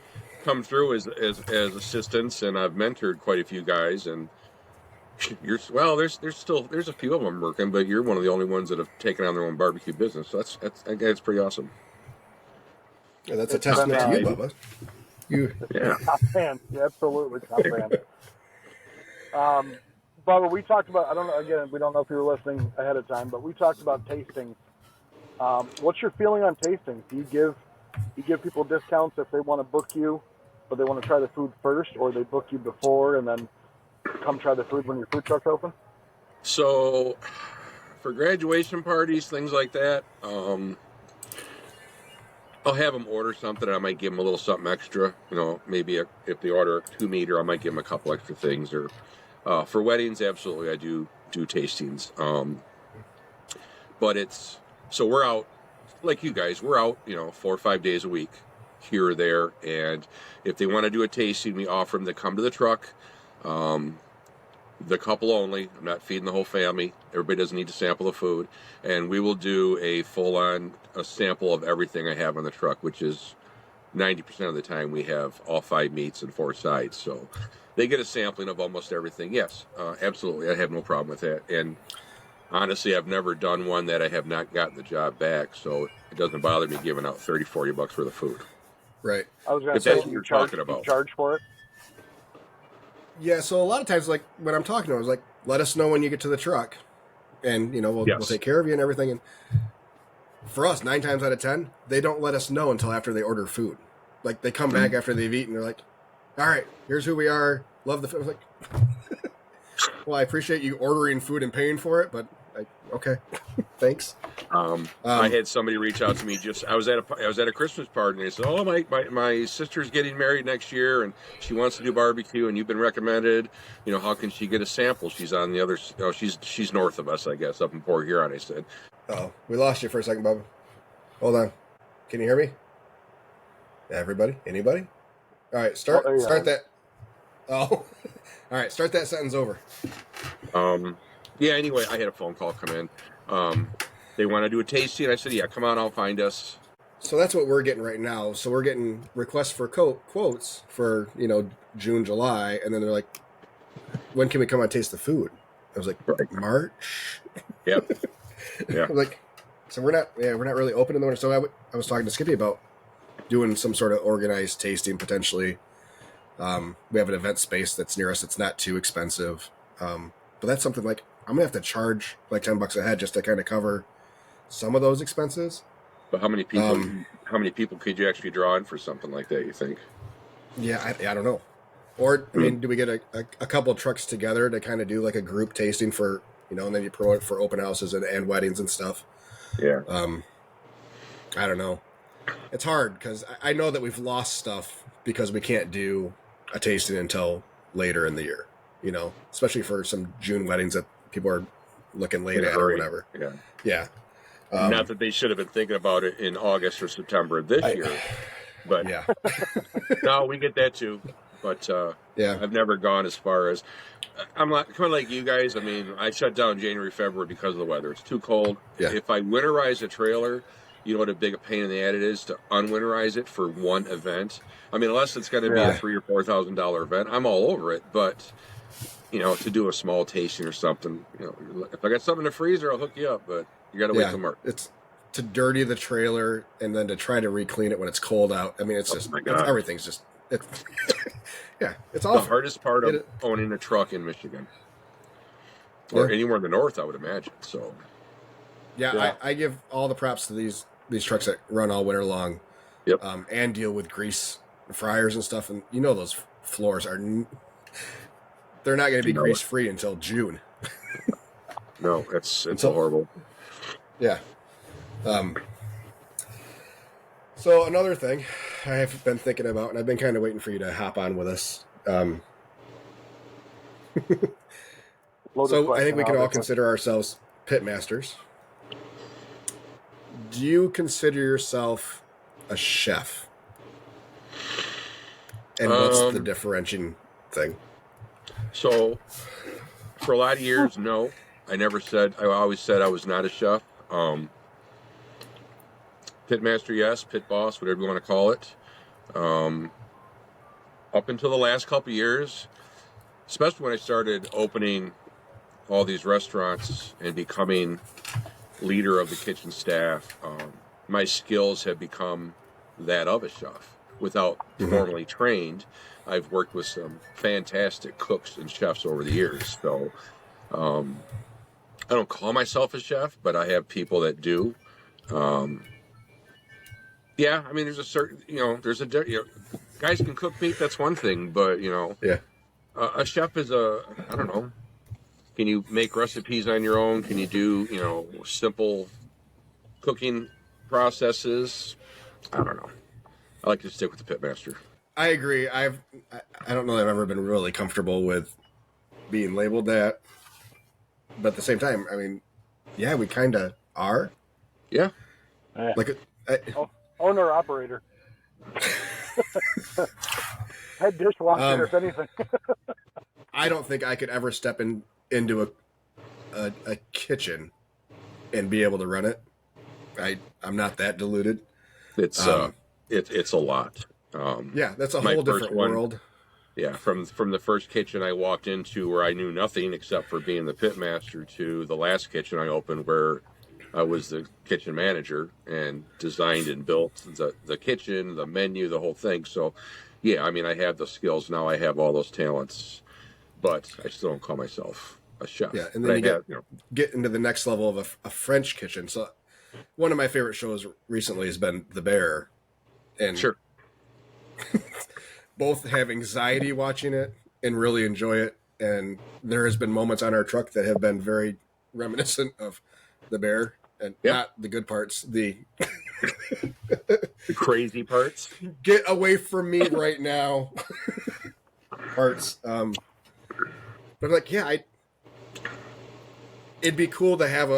come through as assistants, and I've mentored quite a few guys. And there's a few of them working, but you're one of the only ones that have taken on their own barbecue business. So that's pretty awesome. Yeah, that's a testament to you, Bubba. Yeah. Top fan. Yeah, absolutely top fan. Bubba, we talked about, I don't know, again, we don't know if you were listening ahead of time, but we talked about tasting. What's your feeling on tasting? Do you give people discounts if they want to book you, but they want to try the food first, or they book you before and then come try the food when your food truck's open? So, for graduation parties, things like that, I'll have them order something. I might give them a little something extra. Maybe if they order a 2-meter, I might give them a couple extra things. Or for weddings, absolutely, I do tastings. But we're out, like you guys, we're out, 4 or 5 days a week, here or there. And if they want to do a tasting, we offer them to come to the truck. The couple only. I'm not feeding the whole family. Everybody doesn't need to sample the food. And we will do a full-on sample of everything I have on the truck, which is 90% of the time we have all 5 meats and 4 sides. So they get a sampling of almost everything. Yes, absolutely. I have no problem with that. And honestly, I've never done one that I have not gotten the job back. So it doesn't bother me giving out $30, $40 worth of food. Right. I was going to If say, that's what you're talking about. You charge for it? Yeah, so a lot of times, like, when I'm talking to them, I was like, let us know when you get to the truck. And, we'll take care of you and everything. And for us, 9 times out of 10, they don't let us know until after they order food. Like, they come back after they've eaten. They're like, all right, here's who we are. Love the food. I was like, well, I appreciate you ordering food and paying for it, but okay, thanks. I had somebody reach out to me. I was at a Christmas party, and they said, "Oh, my sister's getting married next year, and she wants to do barbecue, and you've been recommended. How can she get a sample? She's on the other. She's north of us, I guess, up in Port Huron." I said, "Oh, we lost you for a second, Bubba. Hold on. Can you hear me? Everybody? Anybody? All right, start that. Oh, all right, start that sentence over." Yeah, anyway, I had a phone call come in. They want to do a tasting. I said, yeah, come on, I'll find us. So that's what we're getting right now. So we're getting requests for quotes for, June, July. And then they're like, when can we come and taste the food? I was like, Right. March? Yep. Yeah. I was like, so we're not really open in the winter. So I was talking to Skippy about doing some sort of organized tasting potentially. We have an event space that's near us. It's not too expensive. But that's something like, I'm going to have to charge like $10 a head just to kind of cover some of those expenses. But how many people could you actually draw in for something like that, you think? Yeah, I don't know. Or, I mean, do we get a couple of trucks together to kind of do like a group tasting for, and then you promote it for open houses and weddings and stuff? Yeah. I don't know. It's hard because I know that we've lost stuff because we can't do a tasting until later in the year, especially for some June weddings that people are looking late at or whatever. Yeah. Yeah. Not that they should have been thinking about it in August or September of this year, but yeah. No, we get that too. But yeah, I've never gone as far as I'm not kind of like you guys. I mean, I shut down January, February because of the weather. It's too cold. Yeah. If I winterize a trailer, you know what a big a pain in the ass it is to unwinterize it for one event. I mean, unless it's going to be a $3,000 or $4,000 event, I'm all over it. But to do a small tasting or something, if I got something in the freezer, I'll hook you up. But you got to wait till March. to dirty the trailer and then to try to re-clean it when it's cold out. I mean, it's just my God. everything's just yeah, it's The awful. hardest part of It- owning a truck in Michigan, or Yeah. anywhere in the north, I would imagine. So Yeah, Yeah. I give all the props to these trucks that run all winter long, Yep. and deal with grease fryers and stuff. And you know those floors are they're not going to be No. grease free until June. no, it's Until- horrible. Yeah. So another thing I have been thinking about, and I've been kind of waiting for you to hop on with us. Loaded So I question, think we can all obviously. consider ourselves pit masters. Do you consider yourself a chef? And what's the differentiating thing? So for a lot of years, no, I always said I was not a chef. Pit master, yes. Pit boss, whatever you want to call it. Up until the last couple of years, especially when I started opening all these restaurants and becoming leader of the kitchen staff, my skills have become that of a chef. Without formally trained, I've worked with some fantastic cooks and chefs over the years. So I don't call myself a chef, but I have people that do. Yeah, I mean, there's a certain, guys can cook meat. That's one thing, but Yeah. a chef is I don't know. Can you make recipes on your own? Can you do, simple cooking processes? I don't know. I like to stick with the pit master. I agree. I don't know that I've ever been really comfortable with being labeled that, but at the same time, I mean, yeah, we kind of are. Yeah. Yeah. Like, Owner operator. Head dishwasher, if anything. I don't think I could ever step into a kitchen and be able to run it. I'm not that deluded. It's it's a lot. Yeah, that's a My whole first different one- world. Yeah, from the first kitchen I walked into where I knew nothing except for being the pit master to the last kitchen I opened where I was the kitchen manager and designed and built the kitchen, the menu, the whole thing. So, yeah, I mean, I have the skills now. I have all those talents, but I still don't call myself a chef. Yeah, and But then I you have, get into the next level of a French kitchen. So one of my favorite shows recently has been The Bear, and sure. both have anxiety watching it and really enjoy it. And there has been moments on our truck that have been very reminiscent of The Bear, and Yep. not the good parts. The The crazy parts. get away from me right now parts. But I'm like, yeah, it'd be cool to have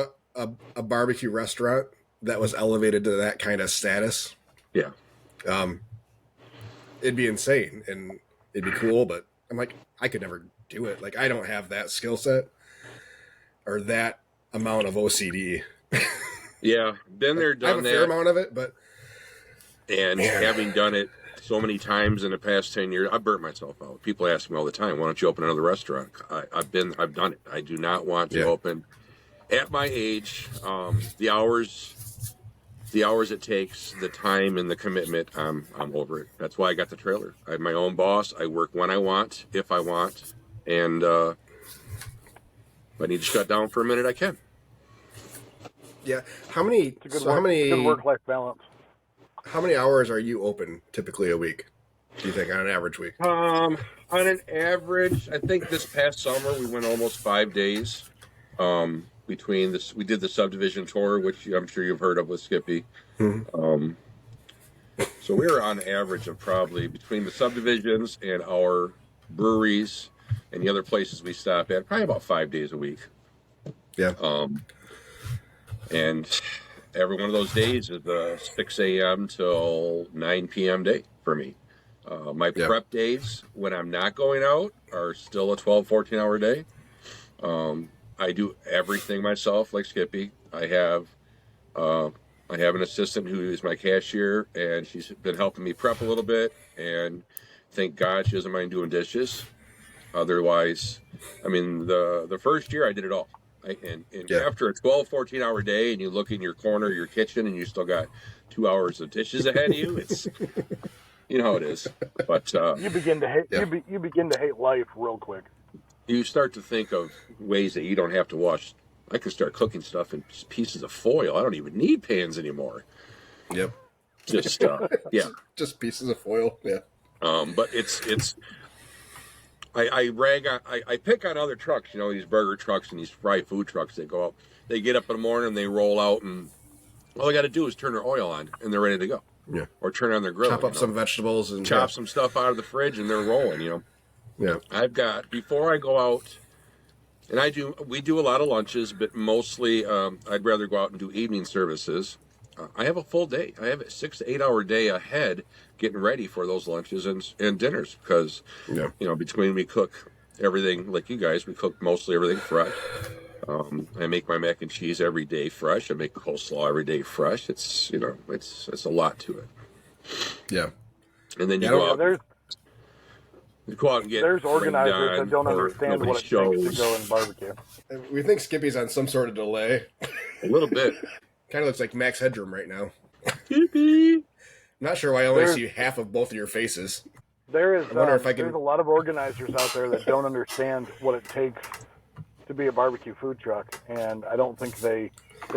a barbecue restaurant that was elevated to that kind of status. Yeah. It'd be insane and it'd be cool, but I'm like, I could never do it. Like, I don't have that skill set or that amount of OCD. Yeah. Been there, I have done a fair that. amount of it, but And Man. having done it so many times in the past 10 years, I burnt myself out. People ask me all the time, why don't you open another restaurant? I've done it. I do not want to Yeah. open at my age. The hours it takes, the time and the commitment, I'm over it. That's why I got the trailer. I'm my own boss. I work when I want, if I want. And if I need to shut down for a minute, I can. yeah. How many, It's a good, so work, how many, good work-life balance. how many hours are you open typically a week? Do you think on an average week? On an average, I think this past summer we went almost 5 days. Between this, we did the subdivision tour, which I'm sure you've heard of with Skippy. Mhm. So we were on average of probably between the subdivisions and our breweries and the other places we stop at, probably about 5 days a week. Yeah. And every one of those days is a 6 a.m. till 9 p.m. day for me. My Yeah. prep days when I'm not going out are still a 12, 14-hour day. I do everything myself, like Skippy. I have an assistant who is my cashier, and she's been helping me prep a little bit. And thank God she doesn't mind doing dishes. Otherwise, I mean, the first year I did it all. And Yeah. after a 12, 14-hour day, and you look in your corner of your kitchen, and you still got 2 hours of dishes ahead of you, it's you know how it is. But You begin to hate Yeah. you begin to hate life real quick. you start to think of ways that you don't have to wash. I can start cooking stuff in pieces of foil. I don't even need pans anymore. Yep. Just yeah. Just pieces of foil. Yeah. But it's I pick on other trucks, you know, these burger trucks and these fried food trucks that go out. They get up in the morning and they roll out, and all they got to do is turn their oil on and they're ready to go. Yeah. Or turn on their grill. Chop up some vegetables and chop some stuff out of the fridge, and they're rolling, you know. Yeah. I've got, before I go out, and we do a lot of lunches, but mostly I'd rather go out and do evening services. I have a full day. I have a 6 to 8 hour day ahead getting ready for those lunches and dinners, because, Yeah. you know, between we cook everything, like you guys, we cook mostly everything fresh. I make my mac and cheese every day fresh. I make coleslaw every day fresh. It's, you know, it's a lot to it. Yeah. And then you Yeah, go out. There's You go out and get there's organizers rained that on, don't or understand nobody what it takes shows. to go and barbecue. We think Skippy's on some sort of delay. A little bit. Kind of looks like Max Headroom right now. Yippee. Not sure why I only There's- see half of both of your faces. There is I wonder if I can- there's a lot of organizers out there that don't understand what it takes to be a barbecue food truck, and I don't think they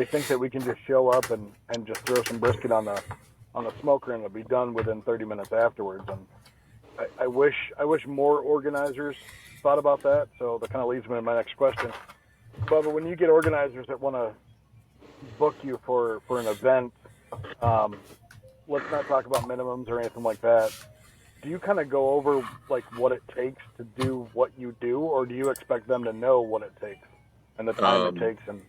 think that we can just show up and just throw some brisket on the smoker and it'll be done within 30 minutes afterwards. And I wish more organizers thought about that. So that kind of leads me to my next question. But when you get organizers that want to book you for an event, let's not talk about minimums or anything like that. Do you kind of go over like what it takes to do what you do, or do you expect them to know what it takes and the time it takes? And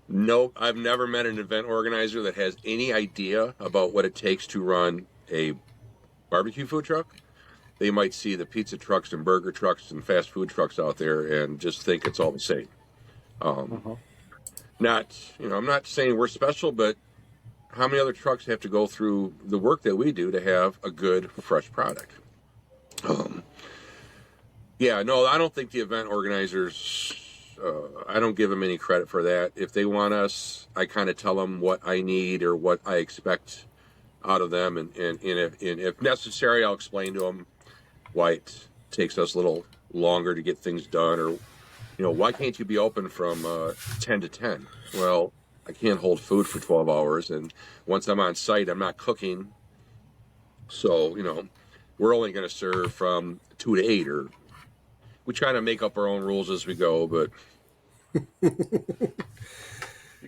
No, I've never met an event organizer that has any idea about what it takes to run a barbecue food truck. They might see the pizza trucks and burger trucks and fast food trucks out there and just think it's all the same. Not, you know, I'm not saying we're special, but how many other trucks have to go through the work that we do to have a good, fresh product? Yeah, no, I don't think the event organizers, I don't give them any credit for that. If they want us, I kind of tell them what I need or what I expect out of them. And if necessary, I'll explain to them why it takes us a little longer to get things done, or, you know, why can't you be open from 10 to 10? Well, I can't hold food for 12 hours. And once I'm on site, I'm not cooking. So, you know, we're only going to serve from 2 to 8, or we try to make up our own rules as we go, but you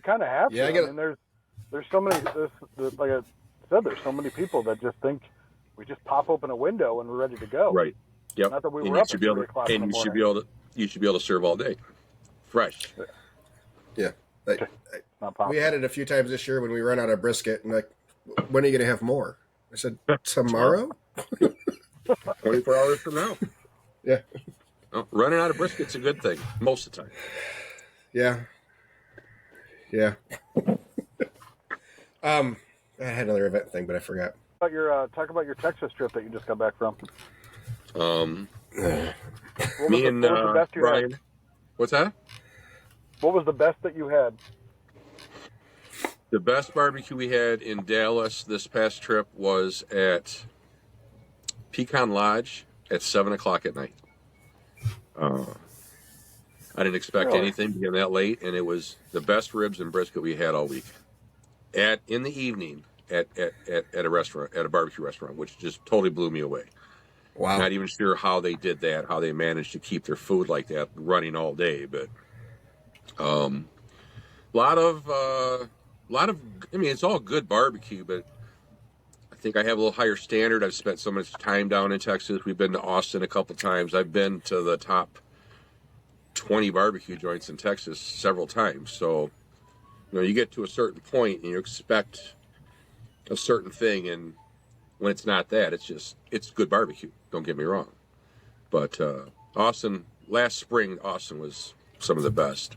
kind of have Yeah, to. I get it. mean, there's so many. Like I said, there's so many people that just think we just pop open a window and we're ready to go. right. Yep. Not that we And were you up should at be able 3 to, o'clock in and the you should morning. be able to serve all day, fresh. Yeah. Like, Not possible. we had it a few times this year when we ran out of brisket, and like, when are you going to have more? I said, tomorrow? 24 hours from now. Yeah. Well, running out of brisket's a good thing most of the time. Yeah. Yeah. I had another event thing, but I forgot. Talk about your Texas trip that you just got back from. Um, What was me the, and what was the best you Brian. had? What's that? What was the best that you had? The best barbecue we had in Dallas this past trip was at Pecan Lodge at 7 o'clock at night. I didn't expect Really? anything to get that late, and it was the best ribs and brisket we had all week. In the evening at a restaurant, at a barbecue restaurant, which just totally blew me away. Wow. Not even sure how they did that, how they managed to keep their food like that running all day, but lot of I mean, it's all good barbecue, but I think I have a little higher standard. I've spent so much time down in Texas. We've been to Austin a couple times. I've been to the top 20 barbecue joints in Texas several times. So, you know, you get to a certain point and you expect a certain thing, and when it's not that, it's good barbecue. Don't get me wrong. But last spring, Austin was some of the best.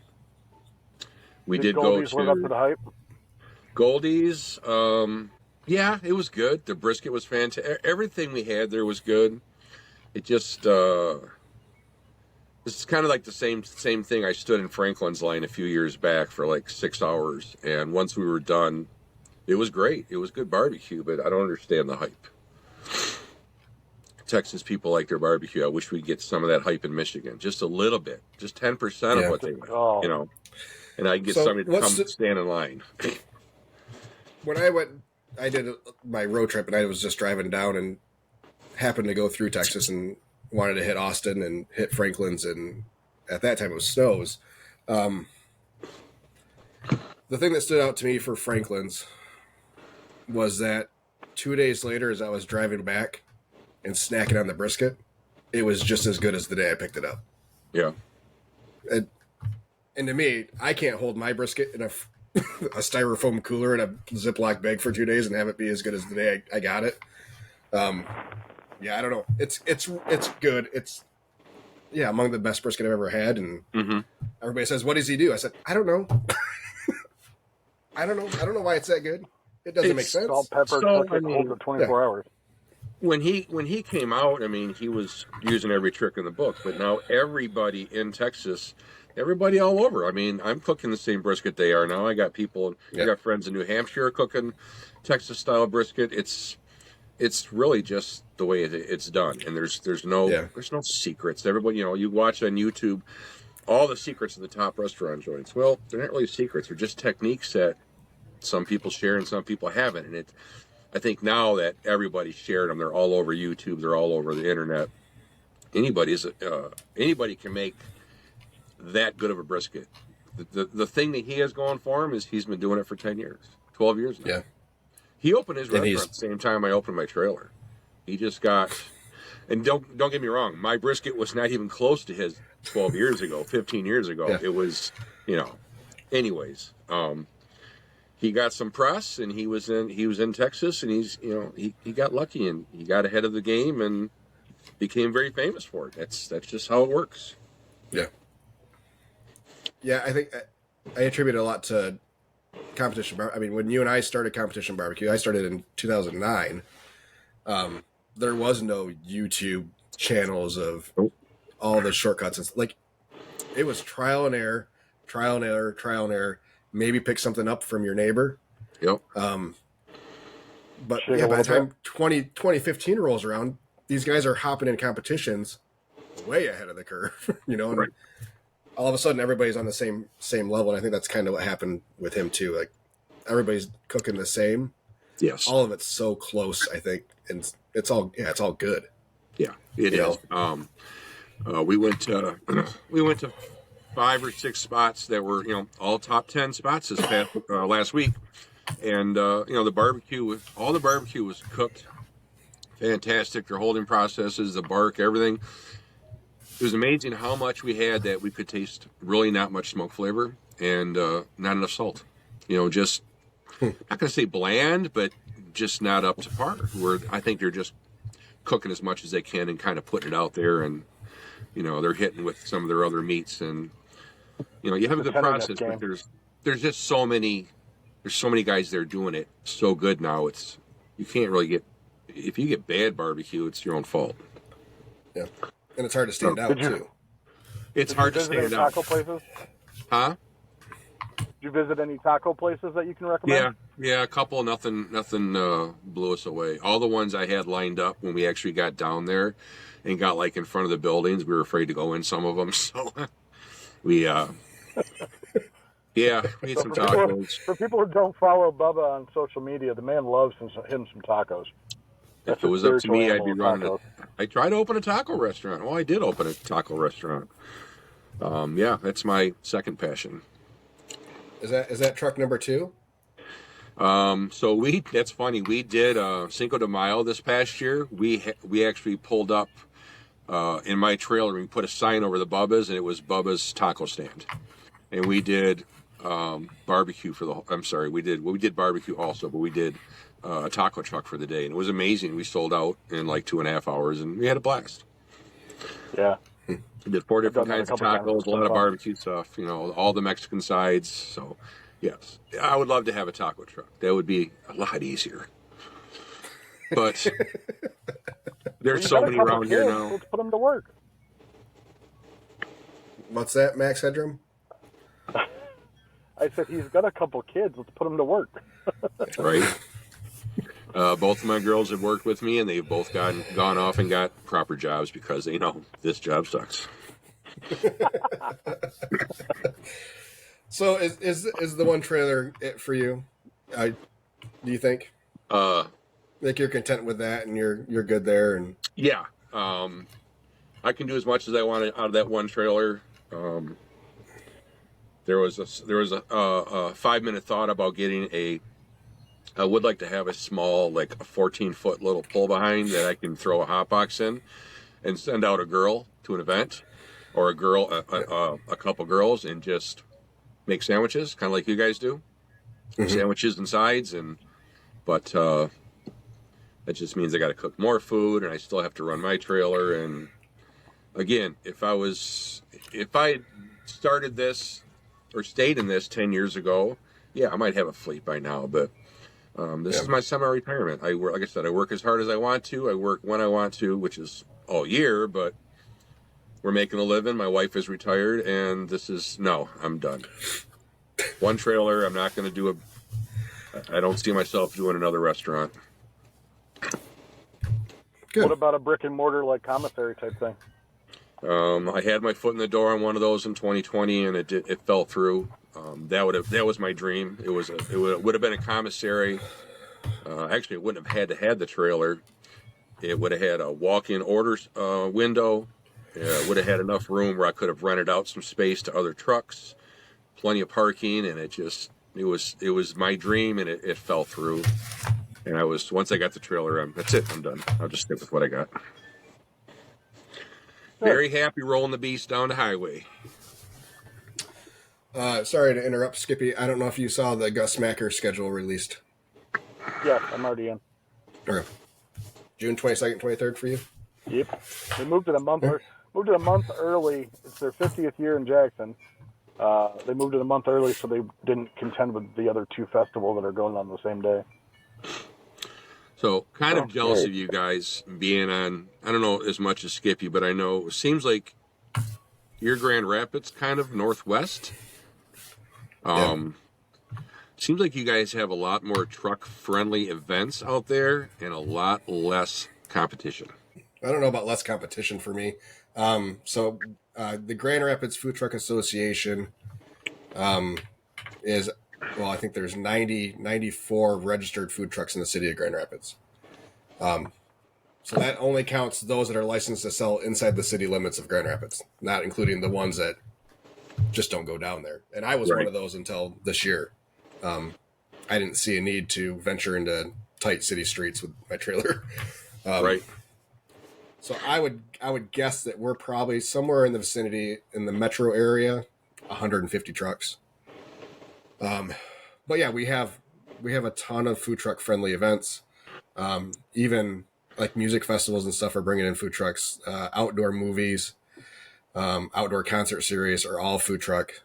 We did go Goldie's live up to to the hype? Goldie's. Yeah, it was good. The brisket was fantastic. Everything we had there was good. It just the This is kind of like the same thing. I stood in Franklin's line a few years back for like 6 hours, and once we were done, it was great. It was good barbecue, but I don't understand the hype. Texas people like their barbecue. I wish we'd get some of that hype in Michigan, just a little bit, just 10% of what they like, Oh. you know. And I get So somebody to what's come the- stand in line. When I did my road trip, and I was just driving down and happened to go through Texas and wanted to hit Austin and hit Franklin's, and at that time it was Snows. The thing that stood out to me for Franklin's was that 2 days later, as I was driving back and snacking on the brisket, it was just as good as the day I picked it up. Yeah. And to me, I can't hold my brisket in a styrofoam cooler in a Ziploc bag for 2 days and have it be as good as the day I got it. Yeah, I don't know. It's good. It's among the best brisket I've ever had. And everybody says, "What does he do?" I said, "I don't know. I don't know. I don't know why it's that good. It doesn't make sense." Salt, pepper, So, cook I it, mean, hold it 24 hours. When he came out, I mean, he was using every trick in the book. But now everybody in Texas, everybody all over. I mean, I'm cooking the same brisket they are now. I got people, I got friends in New Hampshire cooking Texas style brisket. It's really just the way it's done, and there's no secrets. Everybody, you watch on YouTube all the secrets of the top restaurant joints. Well, they're not really secrets. They're just techniques that some people share and some people haven't. And I think now that everybody's shared them, they're all over YouTube. They're all over the internet. Anybody can make that good of a brisket. The thing that he has going for him is he's been doing it for 10 years, 12 years now. Yeah. He opened his And restaurant at the same time I opened my trailer. He just got, and don't get me wrong, my brisket was not even close to his 12 years ago, 15 years ago. Yeah. It was, anyways. He got some press, and he was in Texas, and he got lucky, and he got ahead of the game and became very famous for it. That's just how it works. Yeah. Yeah, I think I attribute a lot to competition. I mean, when you and I started Competition Barbecue, I started in 2009. There was no YouTube channels of all the shortcuts. It's like it was trial and error, maybe pick something up from your neighbor. Yep. But Shake yeah, a by the little time 2015 rolls around, these guys are hopping in competitions way ahead of the curve, and Right. all of a sudden everybody's on the same level. And I think that's kind of what happened with him too. Like everybody's cooking the same. Yes. All of it's so close, I think. And it's all good. Yeah, it is. We went to 5 or 6 spots that were all top 10 spots this past last week, and the barbecue was cooked fantastic. Their holding processes, the bark, everything. It was amazing how much we had that we could taste really not much smoke flavor and not enough salt. Just not going to say bland, but just not up to par. Where I think they're just cooking as much as they can and kind of putting it out there, and they're hitting with some of their other meats, and you have a good process, but there's just so many guys there doing it so good now. You can't really get, if you get bad barbecue, it's your own fault. Yeah. And it's hard to stand out too. It's hard to Did you visit stand any out. taco places? Huh? Did you visit any taco places that you can recommend? Yeah, a couple. Nothing blew us away. All the ones I had lined up when we actually got down there and got like in front of the buildings, we were afraid to go in some of them. So we we ate some tacos. For people who don't follow Bubba on social media, the man loves him some tacos. If it was up to me, I'd be running I tried to open a taco restaurant. Well, I did open a taco restaurant. That's my second passion. Is that truck number 2? So that's funny. We did Cinco de Mayo this past year. We actually pulled up in my trailer. We put a sign over the Bubba's, and it was Bubba's Taco Stand. And we did barbecue we did barbecue also, but we did a taco truck for the day, and it was amazing. We sold out in like 2.5 hours, and we had a blast. Yeah. We did 4 different kinds of couple tacos, times. a lot of barbecue stuff, all the Mexican sides. So, yes, I would love to have a taco truck. That would be a lot easier. But there's so many around here now. Let's put them to work. What's that, max headroom? I said, he's got a couple kids. Let's put him to work. Right. Both of my girls have worked with me, and they've both gone off and got proper jobs because they know this job sucks. So is the one trailer it for you? Do you think? Like you're content with that, and you're good there, and Yeah. I can do as much as I want out of that one trailer. There was a 5-minute thought about getting I would like to have a small, like a 14-foot little pull behind that I can throw a hot box in and send out a girl to an event, or a couple girls, and just make sandwiches, kind of like you guys do, sandwiches and sides, but that just means I got to cook more food, and I still have to run my trailer. And again, if I started this or stayed in this 10 years ago, yeah, I might have a fleet by now, but this is my semi-retirement. I work, like I said, I work as hard as I want to. I work when I want to, which is all year, but we're making a living. My wife is retired, and I'm done. One trailer, I'm not going to I don't see myself doing another restaurant. good. What about a brick and mortar like commissary type thing? I had my foot in the door on one of those in 2020, and it fell through. That was my dream. It would have been a commissary. Actually, it wouldn't have had to have the trailer. It would have had a walk-in orders window. It would have had enough room where I could have rented out some space to other trucks, plenty of parking, and it was my dream, and it fell through. And once I got the trailer, that's it. I'm done. I'll just stick with what I got. Very happy rolling the beast down the highway. Sorry to interrupt, Skippy. I don't know if you saw the Gus Macker schedule released. Yes, I'm already in. Okay. June 22nd, 23rd for you? Yep. They moved it a month early. It's their 50th year in Jackson. They moved it a month early so they didn't contend with the other two festivals that are going on the same day. So kind of jealous of you guys being on, I don't know as much as Skippy, but I know it seems like your Grand Rapids kind of northwest. Seems like you guys have a lot more truck-friendly events out there and a lot less competition. I don't know about less competition for me. The Grand Rapids Food Truck Association is, well, I think there's 94 registered food trucks in the city of Grand Rapids. So that only counts those that are licensed to sell inside the city limits of Grand Rapids, not including the ones that just don't go down there. And I was one of those until this year. I didn't see a need to venture into tight city streets with my trailer. Right. So I would guess that we're probably somewhere in the vicinity in the metro area, 150 trucks. But yeah, we have a ton of food truck friendly events. Even like music festivals and stuff are bringing in food trucks. Outdoor movies, outdoor concert series are all food truck.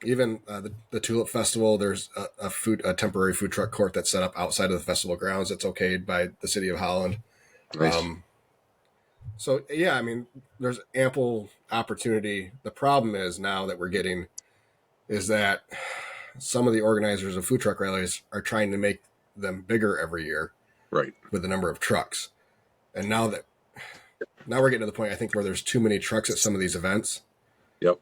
Even the Tulip Festival, there's a temporary food truck court that's set up outside of the festival grounds. That's okayed by the city of Holland. Nice. So yeah, I mean, there's ample opportunity. The problem is now that we're getting is that some of the organizers of food truck rallies are trying to make them bigger every year, right, with the number of trucks. And now we're getting to the point, I think, where there's too many trucks at some of these events. Yep.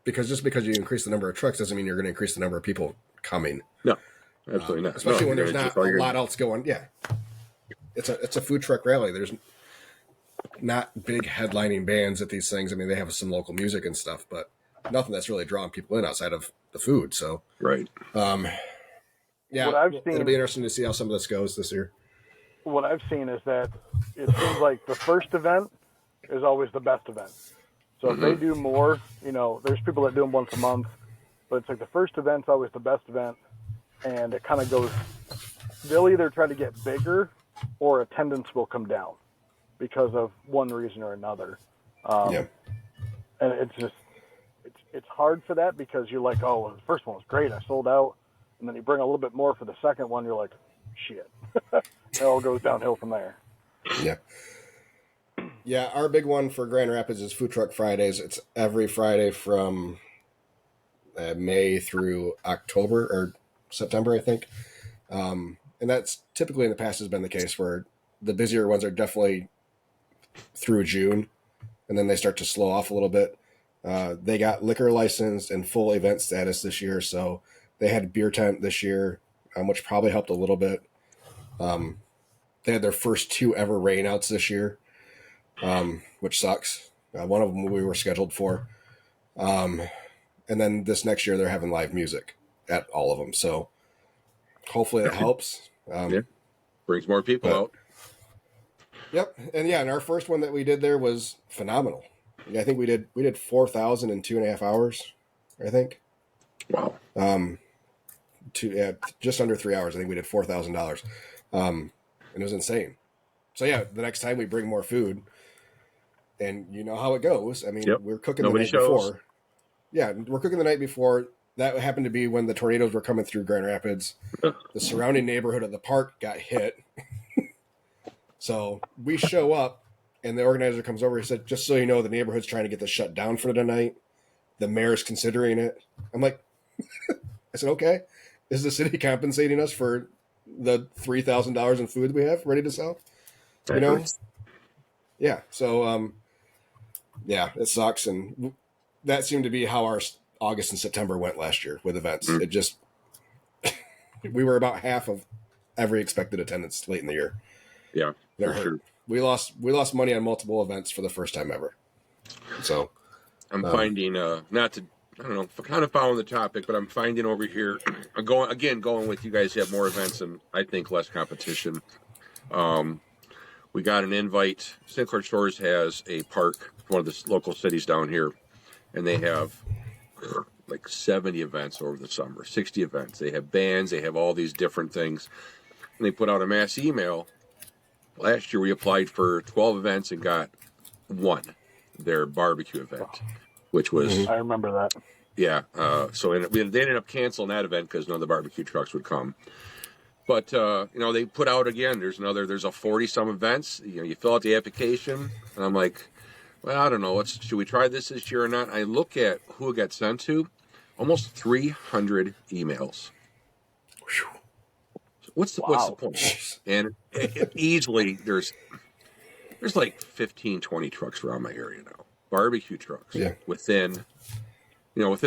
Because you increase the number of trucks doesn't mean you're going to increase the number of people coming. No, absolutely not. Especially when there's not a lot else going. Yeah. It's a food truck rally. There's not big headlining bands at these things. I mean, they have some local music and stuff, but nothing that's really drawing people in outside of the food. So, right. Yeah, what I've seen, it'll be interesting to see how some of this goes this year. What I've seen is that it seems like the first event is always the best event. So if they do more, there's people that do them once a month, but it's like the first event's always the best event, and it kind of goes, they'll either try to get bigger or attendance will come down because of one reason or another. And it's just, it's hard for that because you're like, oh, the first one was great, I sold out. And then you bring a little bit more for the second one, you're like, shit. It all goes downhill from there. Yeah. Yeah, our big one for Grand Rapids is Food Truck Fridays. It's every Friday from May through October or September, I think. And that's typically in the past has been the case where the busier ones are definitely through June, and then they start to slow off a little bit. They got liquor license and full event status this year, so they had a beer tent this year, which probably helped a little bit. They had their first 2 ever rainouts this year, which sucks. One of them we were scheduled for. And then this next year they're having live music at all of them, so hopefully that helps. Yeah. Brings more people out. Yep, and our first one that we did there was phenomenal. I think we did 4,000 in 2.5 hours. I think. Wow. Just under 3 hours. I think we did $4,000, and it was insane. So yeah, the next time we bring more food, and you know how it goes. I mean, we're cooking the night before. Yeah, we're cooking the night before. That happened to be when the tornadoes were coming through Grand Rapids. The surrounding neighborhood of the park got hit. So we show up, and the organizer comes over. He said, "Just so you know, the neighborhood's trying to get this shut down for tonight. The mayor's considering it." I'm like, I said, "Okay, is the city compensating us for the $3,000 in food we have ready to sell?" You know? Yeah. So, yeah, it sucks, and that seemed to be how our August and September went last year with events. It just we were about half of every expected attendance late in the year. Yeah, for sure. We lost money on multiple events for the first time ever. So I'm finding kind of following the topic, but I'm finding over here going with you guys have more events and I think less competition. We got an invite. St. Clair Shores has a park, one of the local cities down here, and they have like 70 events over the summer, 60 events. They have bands, they have all these different things, and they put out a mass email. Last year we applied for 12 events and got one, their barbecue event, which was... I remember that. Yeah, so they ended up canceling that event because none of the barbecue trucks would come. But, they put out again, there's a 40-some events. You fill out the application, and I'm like, well, I don't know, should we try this year or not? I look at who it got sent to, almost 300 emails. What's the point? And easily there's like 15, 20 trucks around my area now. Barbecue trucks within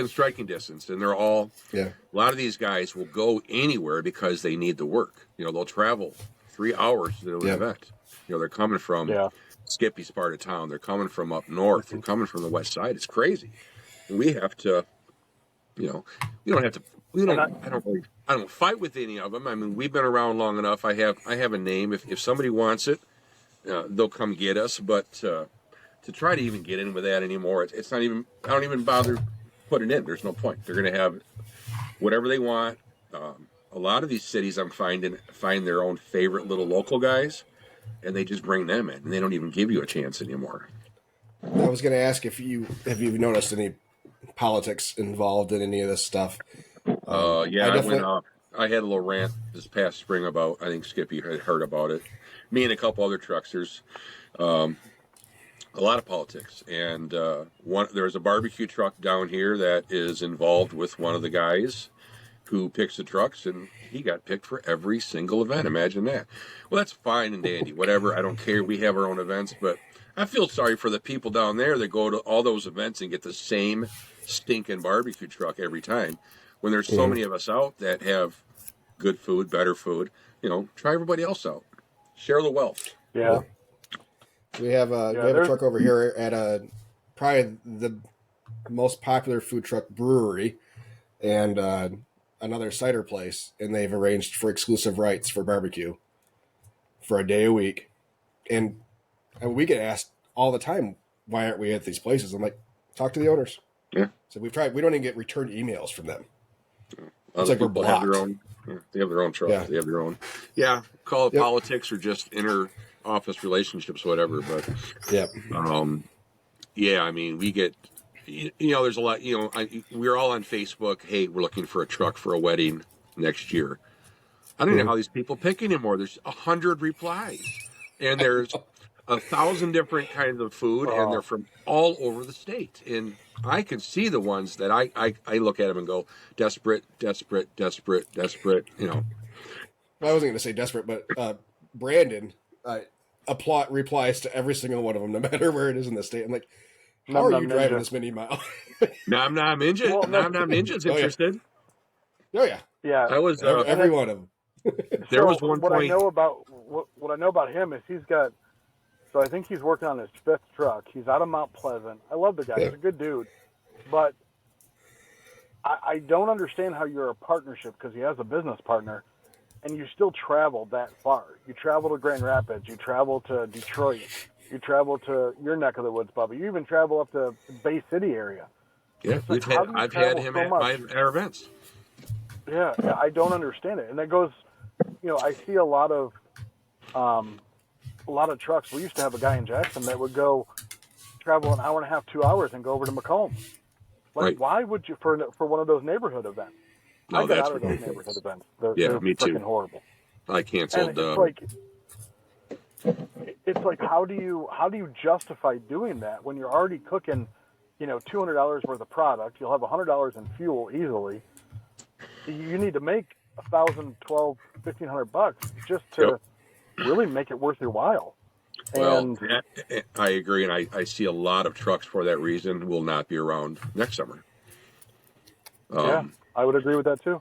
striking distance. And they're all, a lot of these guys will go anywhere because they need the work. They'll travel 3 hours to do an event. They're coming from Skippy's part of town. They're coming from up north. They're coming from the west side. It's crazy. And we have to, I don't fight with any of them. I mean, we've been around long enough. I have a name. If somebody wants it, they'll come get us. But to try to even get in with that anymore, it's not even. I don't even bother putting it in. There's no point. They're going to have whatever they want. A lot of these cities, I'm find their own favorite little local guys, and they just bring them in, and they don't even give you a chance anymore. I was going to ask if have you noticed any politics involved in any of this stuff? I went off. I had a little rant this past spring about, I think Skippy had heard about it. Me and a couple other trucks. There's a lot of politics. And there's a barbecue truck down here that is involved with one of the guys who picks the trucks, and he got picked for every single event. Imagine that. Well, that's fine and dandy. Whatever. I don't care. We have our own events. But I feel sorry for the people down there that go to all those events and get the same stinking barbecue truck every time. When there's so many of us out that have good food, better food, try everybody else out. Share the wealth. Yeah. We have a truck over here at probably the most popular food truck brewery and another cider place, and they've arranged for exclusive rights for barbecue for a day a week. And we get asked all the time, why aren't we at these places? I'm like, talk to the owners. Yeah. So we've tried. We don't even get returned emails from them. It's like we're blocked. They have their own truck. Yeah. They have their own. Yeah. Call it politics or just inner office relationships, whatever. But I mean, we get, there's a lot, we're all on Facebook. Hey, we're looking for a truck for a wedding next year. I don't know how these people pick anymore. There's 100 replies, and there's 1,000 different kinds of food, and they're from all over the state. And I can see the ones that I look at them and go, desperate, desperate, desperate, desperate. You know, I wasn't going to say desperate, but Brandon replies to every single one of them, no matter where it is in the state. I'm like, how are you driving this many miles? Nom Nom Ninja, Well, no. Nom Nom Ninja's Oh, yeah. interested. Oh yeah, Yeah. I was every one of them. there was one what point. I know about what I know about him is he's got. So I think he's working on his 5th truck. He's out of Mount Pleasant. I love the guy. Yeah. He's a good dude, but I don't understand how you're a partnership because he has a business partner, and you still travel that far. You travel to Grand Rapids. You travel to Detroit. You travel to your neck of the woods, Bubba. You even travel up to the Bay City area. Yeah, Like, how do you I've had travel him so at our events. Yeah, I don't understand it. And that goes, I see a lot of trucks. We used to have a guy in Jackson that would go travel an hour and a half, 2 hours, and go over to Macomb. Like, Right. why would you for one of those neighborhood events? No, I got that's out of those ridiculous. neighborhood events. Yeah, they're me too. freaking horrible. I canceled. And it's like how do you justify doing that when you're already cooking, $200 worth of product? You'll have $100 in fuel easily. You need to make $1,000, $1,200, $1,500 just to really make it worth your while. Well, And I agree, and I see a lot of trucks for that reason will not be around next summer. yeah, I would agree with that too.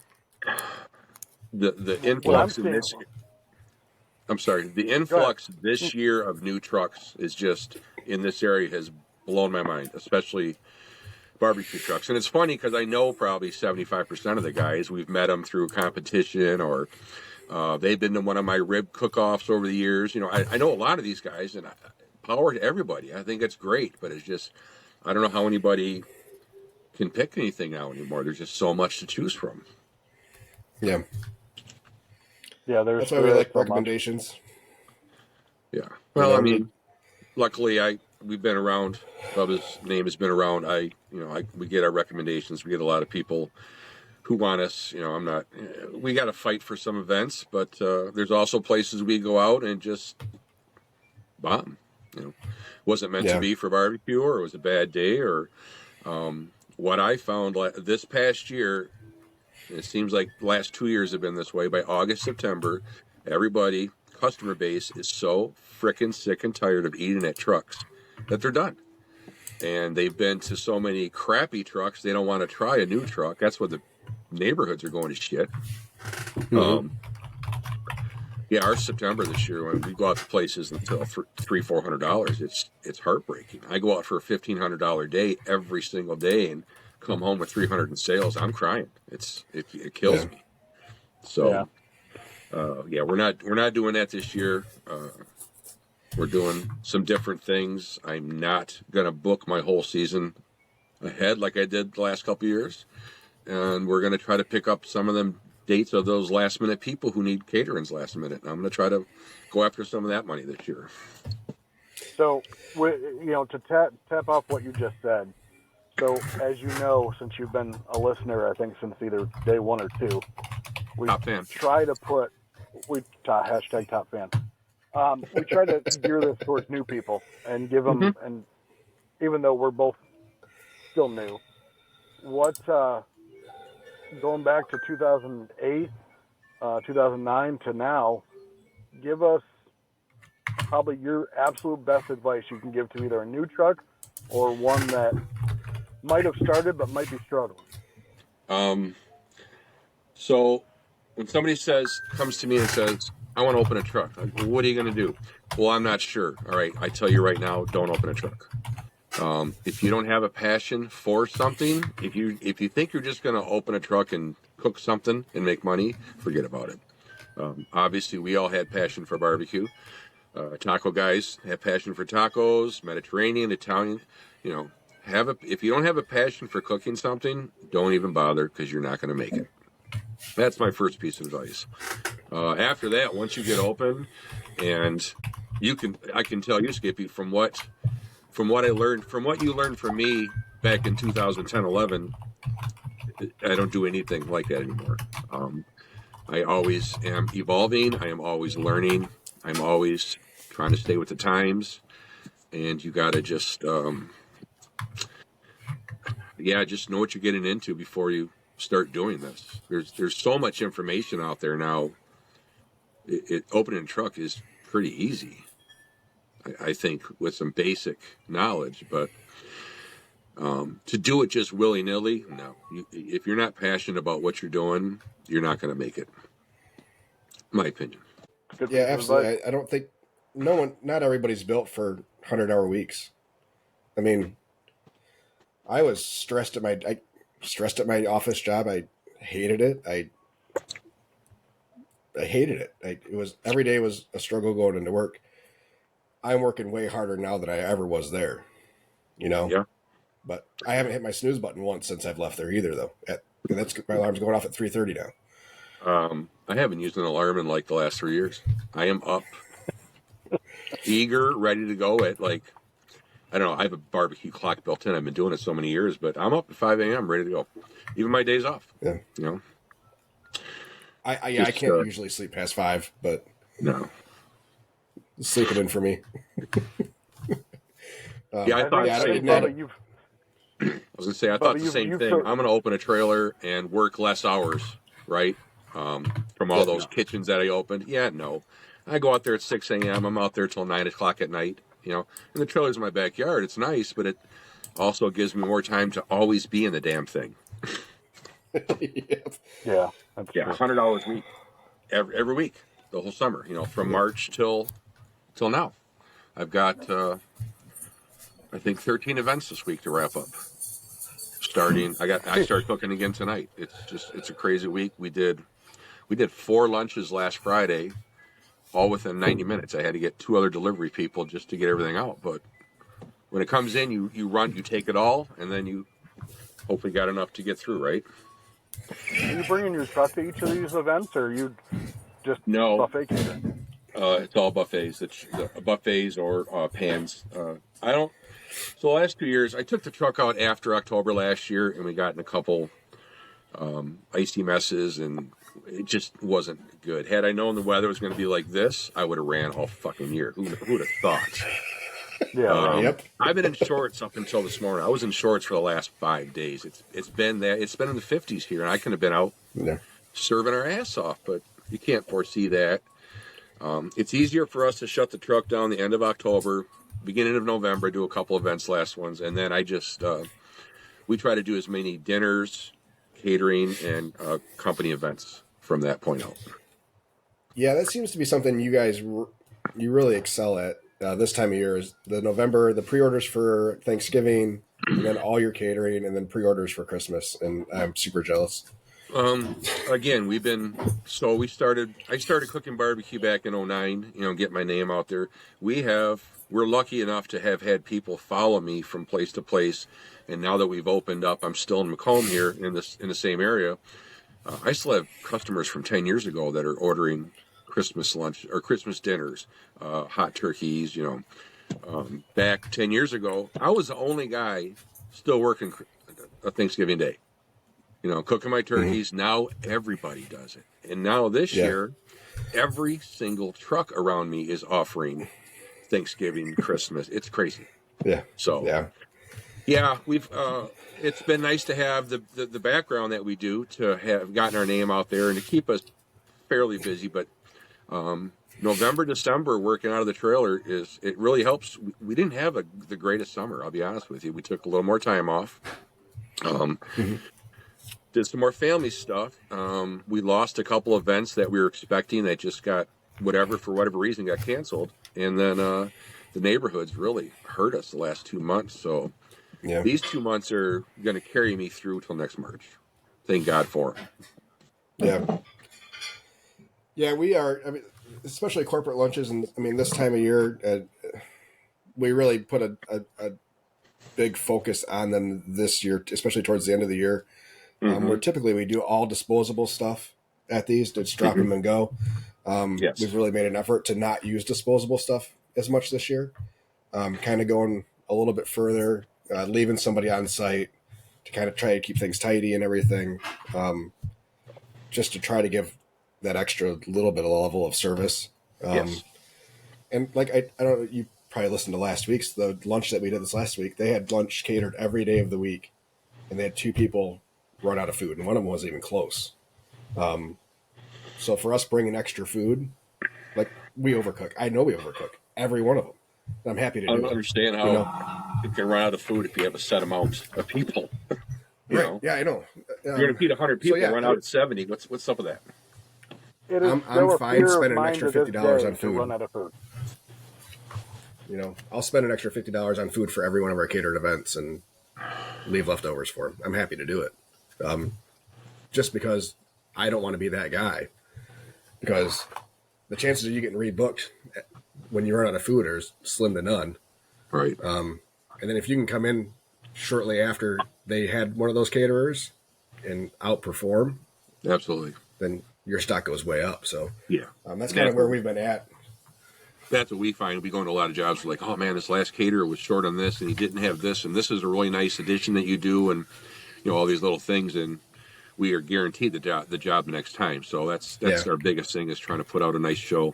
The influx in seeing- this. I'm sorry. The influx this year of new trucks is just in this area has blown my mind, especially barbecue trucks. And it's funny because I know probably 75% of the guys. We've met them through competition or they've been to one of my rib cook-offs over the years. I know a lot of these guys, and power to everybody. I think it's great, but it's just I don't know how anybody can pick anything now anymore. There's just so much to choose from. Yeah, Yeah, there's that's why we like so much. recommendations. Yeah. Well, I mean, luckily we've been around. Bubba's name has been around. We get our recommendations. We get a lot of people who want us. We got to fight for some events, but there's also places we go out and just bomb. Was it meant to be for barbecue, or it was a bad day, or what I found this past year. It seems like the last 2 years have been this way. By August, September, customer base is so frickin' sick and tired of eating at trucks that they're done. And they've been to so many crappy trucks, they don't want to try a new truck. That's what the neighborhoods are going to shit. Mm-hmm. Our September this year, when we go out to places until $300-400, it's heartbreaking. I go out for a $1,500 day every single day and come home with 300 in sales. I'm crying. It kills me. So we're not doing that this year. We're doing some different things. I'm not gonna book my whole season ahead like I did the last couple of years, and we're gonna try to pick up some of them dates of those last minute people who need caterings last minute. And I'm gonna try to go after some of that money this year. So, to tap off what you just said. So, as you know, since you've been a listener, I think since either day 1 or 2, we Top fan. try to put hashtag top fan. We try to gear this towards new people and give them, and even though we're both still new, going back to 2008, 2009 to now, give us probably your absolute best advice you can give to either a new truck or one that might have started but might be struggling. So when somebody comes to me and says, I want to open a truck, like, well, what are you going to do? Well, I'm not sure. All right, I tell you right now, don't open a truck. If you don't have a passion for something, if you think you're just going to open a truck and cook something and make money, forget about it. Obviously, we all had passion for barbecue. Taco guys have passion for tacos, Mediterranean, Italian. If you don't have a passion for cooking something, don't even bother, because you're not going to make it. That's my first piece of advice. After that, once you get open, and I can tell you, Skippy, from what I learned, from what you learned from me back in 2010, 11, I don't do anything like that anymore. I always am evolving. I am always learning. I'm always trying to stay with the times, and you got to just, just know what you're getting into before you start doing this. There's so much information out there now. Opening a truck is pretty easy, I think, with some basic knowledge, but to do it just willy-nilly, no. If you're not passionate about what you're doing, you're not going to make it. My opinion. Yeah, absolutely. I don't think not everybody's built for 100-hour weeks. I mean, I was stressed at my office job. I hated it. I hated it. It was every day was a struggle going into work. I'm working way harder now than I ever was there. Yeah. But I haven't hit my snooze button once since I've left there either, though. That's my alarm's going off at 3:30 now. I haven't used an alarm in like the last 3 years. I am up, eager, ready to go at like, I don't know, I have a barbecue clock built in. I've been doing it so many years, but I'm up at 5 a.m. ready to go. Even my days off. Yeah. I can't usually sleep past 5, but no. Sleep it in for me. I thought I was going to say, I thought the same thing. I'm going to open a trailer and work less hours, right? From all those kitchens that I opened. Yeah, no. I go out there at 6 a.m. I'm out there till 9 o'clock at night, and the trailer's in my backyard. It's nice, but it also gives me more time to always be in the damn thing. Yeah. 100 week, every week, the whole summer, from March till now. I've got, I think 13 events this week to wrap up. I started cooking again tonight. It's a crazy week. We did 4 lunches last Friday, all within 90 minutes. I had to get 2 other delivery people just to get everything out. But when it comes in, you take it all, and then you hopefully got enough to get through, right? Are you bringing your truck to each of these events, or are you just buffet catering? It's all buffets. It's buffets or pans. I don't. So the last 2 years, I took the truck out after October last year, and we got in a couple icy messes, and it just wasn't good. Had I known the weather was going to be like this, I would have ran all fucking year. Who'd have thought? Yeah. Yep. I've been in shorts up until this morning. I was in shorts for the last 5 days. It's been in the 50s here, and I could have been out serving our ass off, but you can't foresee that. It's easier for us to shut the truck down the end of October, beginning of November, do a couple events, last ones, and then I just we try to do as many dinners, catering, and company events from that point out. Yeah, that seems to be something you guys you really excel at this time of year. Is the pre-orders for Thanksgiving, and then all your catering, and then pre-orders for Christmas, and I'm super jealous. Again, I started cooking barbecue back in 2009, get my name out there. We're lucky enough to have had people follow me from place to place. And now that we've opened up, I'm still in Macomb here in the same area. I still have customers from 10 years ago that are ordering Christmas lunch or Christmas dinners, hot turkeys, back 10 years ago, I was the only guy still working a Thanksgiving Day. Cooking my turkeys. Mm-hmm. Now everybody does it. And now this year, every single truck around me is offering Thanksgiving, Christmas. It's crazy. Yeah. So, we've, it's been nice to have the background that we do, to have gotten our name out there and to keep us fairly busy. But November, December, working out of the trailer, it really helps. We didn't have the greatest summer, I'll be honest with you. We took a little more time off. Did some more family stuff. We lost a couple events that we were expecting that just got for whatever reason got canceled. And then the neighborhoods really hurt us the last 2 months. So these 2 months are going to carry me through till next March. Thank God for them. Yeah. Yeah, we are. I mean, especially corporate lunches. And I mean, this time of year, we really put a big focus on them this year, especially towards the end of the year. Mm-hmm. Where typically we do all disposable stuff at these, just drop them and go. We've really made an effort to not use disposable stuff as much this year. Kind of going a little bit further, leaving somebody on site to kind of try to keep things tidy and everything, just to try to give that extra little bit of level of service. And like I don't know, you probably listened to last week's the lunch that we did this last week. They had lunch catered every day of the week, and they had 2 people run out of food, and one of them wasn't even close. So for us bringing extra food, like we overcook. I know we overcook every one of them. I'm happy to I do don't it. understand how You know? you can run out of food if you have a set amount of people. You Right? know, Yeah, I know. you're going to feed 100 people, yeah, run out at 70. What's up with that? It is I'm still a fine fear of spending an mine extra to this $50 day on to food. run out of food. You know, I'll spend an extra $50 on food for every one of our catered events and leave leftovers for them. I'm happy to do it. Just because I don't want to be that guy. Because the chances of you getting rebooked when you run out of food are slim to none. Right. And then if you can come in shortly after they had one of those caterers and outperform, Absolutely. then your stock goes way up. So Yeah. that's kind of where we've been at. That's what we find. We go into a lot of jobs. We're like, oh man, this last caterer was short on this, and he didn't have this, and this is a really nice addition that you do, and all these little things, and we are guaranteed the job the next time. So that's our biggest thing, is trying to put out a nice show.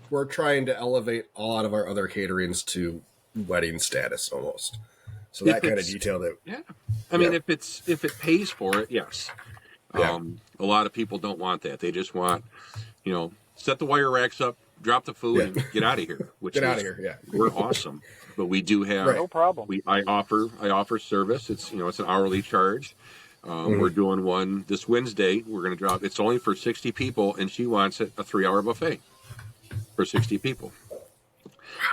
We're trying to elevate a lot of our other caterings to wedding status almost. So that kind of detail that. Yeah. I mean, if it pays for it, yes. Yeah. A lot of people don't want that. They just want, set the wire racks up, drop the food, and get out of here. Get out of here. Yeah. We're awesome, but we do have Right. No problem. I offer service. It's it's an hourly charge. We're doing one this Wednesday. We're going to drop. It's only for 60 people, and she wants it a 3-hour buffet for 60 people.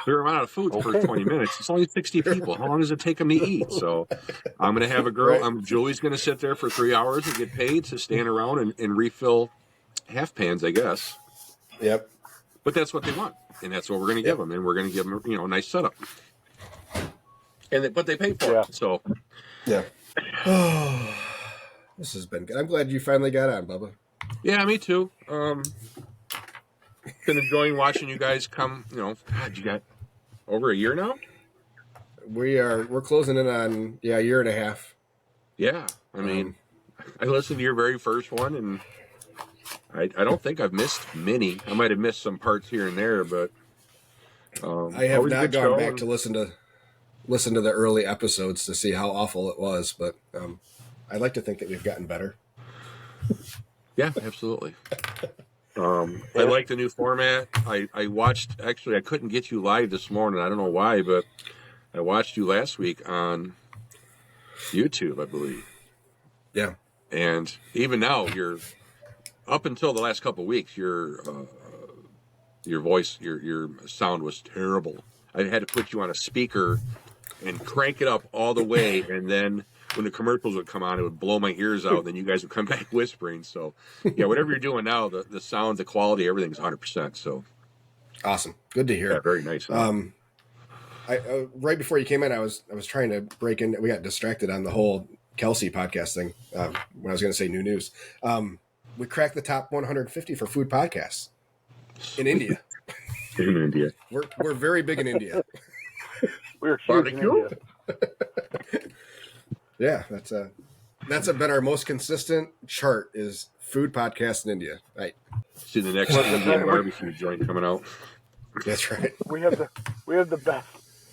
We're running out of food for 20 minutes. It's only 60 people. How long does it take them to eat? So I'm going to have a girl. Right. Julie's going to sit there for 3 hours and get paid to stand around and refill half pans, I guess. Yep. But that's what they want, and that's what we're going to give them, and we're going to give them a nice setup. But they pay for it. So Yeah. This has been good. I'm glad you finally got on, Bubba. yeah, me too. Been enjoying watching you guys come. God, you got over a year now. We're closing in on a year and a half. Yeah, I mean, I listened to your very first one, and I don't think I've missed many. I might have missed some parts here and there, but I have always a not good gone show, back and- to listen to the early episodes to see how awful it was, but I'd like to think that we've gotten better. Yeah, absolutely. I like the new format. I watched, actually, I couldn't get you live this morning. I don't know why, but I watched you last week on YouTube, I believe. Yeah. And even now, up until the last couple of weeks, your voice, your sound was terrible. I had to put you on a speaker and crank it up all the way, and then when the commercials would come on, it would blow my ears out, and then you guys would come back whispering. So, yeah, whatever you're doing now, the sound, the quality, everything's 100%. So, Awesome. Good to hear. yeah, very nice. I right before you came in, I was trying to break in. We got distracted on the whole Kelsey podcast thing when I was going to say new news. We cracked the top 150 for food podcasts in India. In India. We're very big in India. We're huge in Barbecue? India. Yeah, that's been our most consistent chart is food podcast in India. Right. See the next Indian barbecue joint coming out. That's right. We have the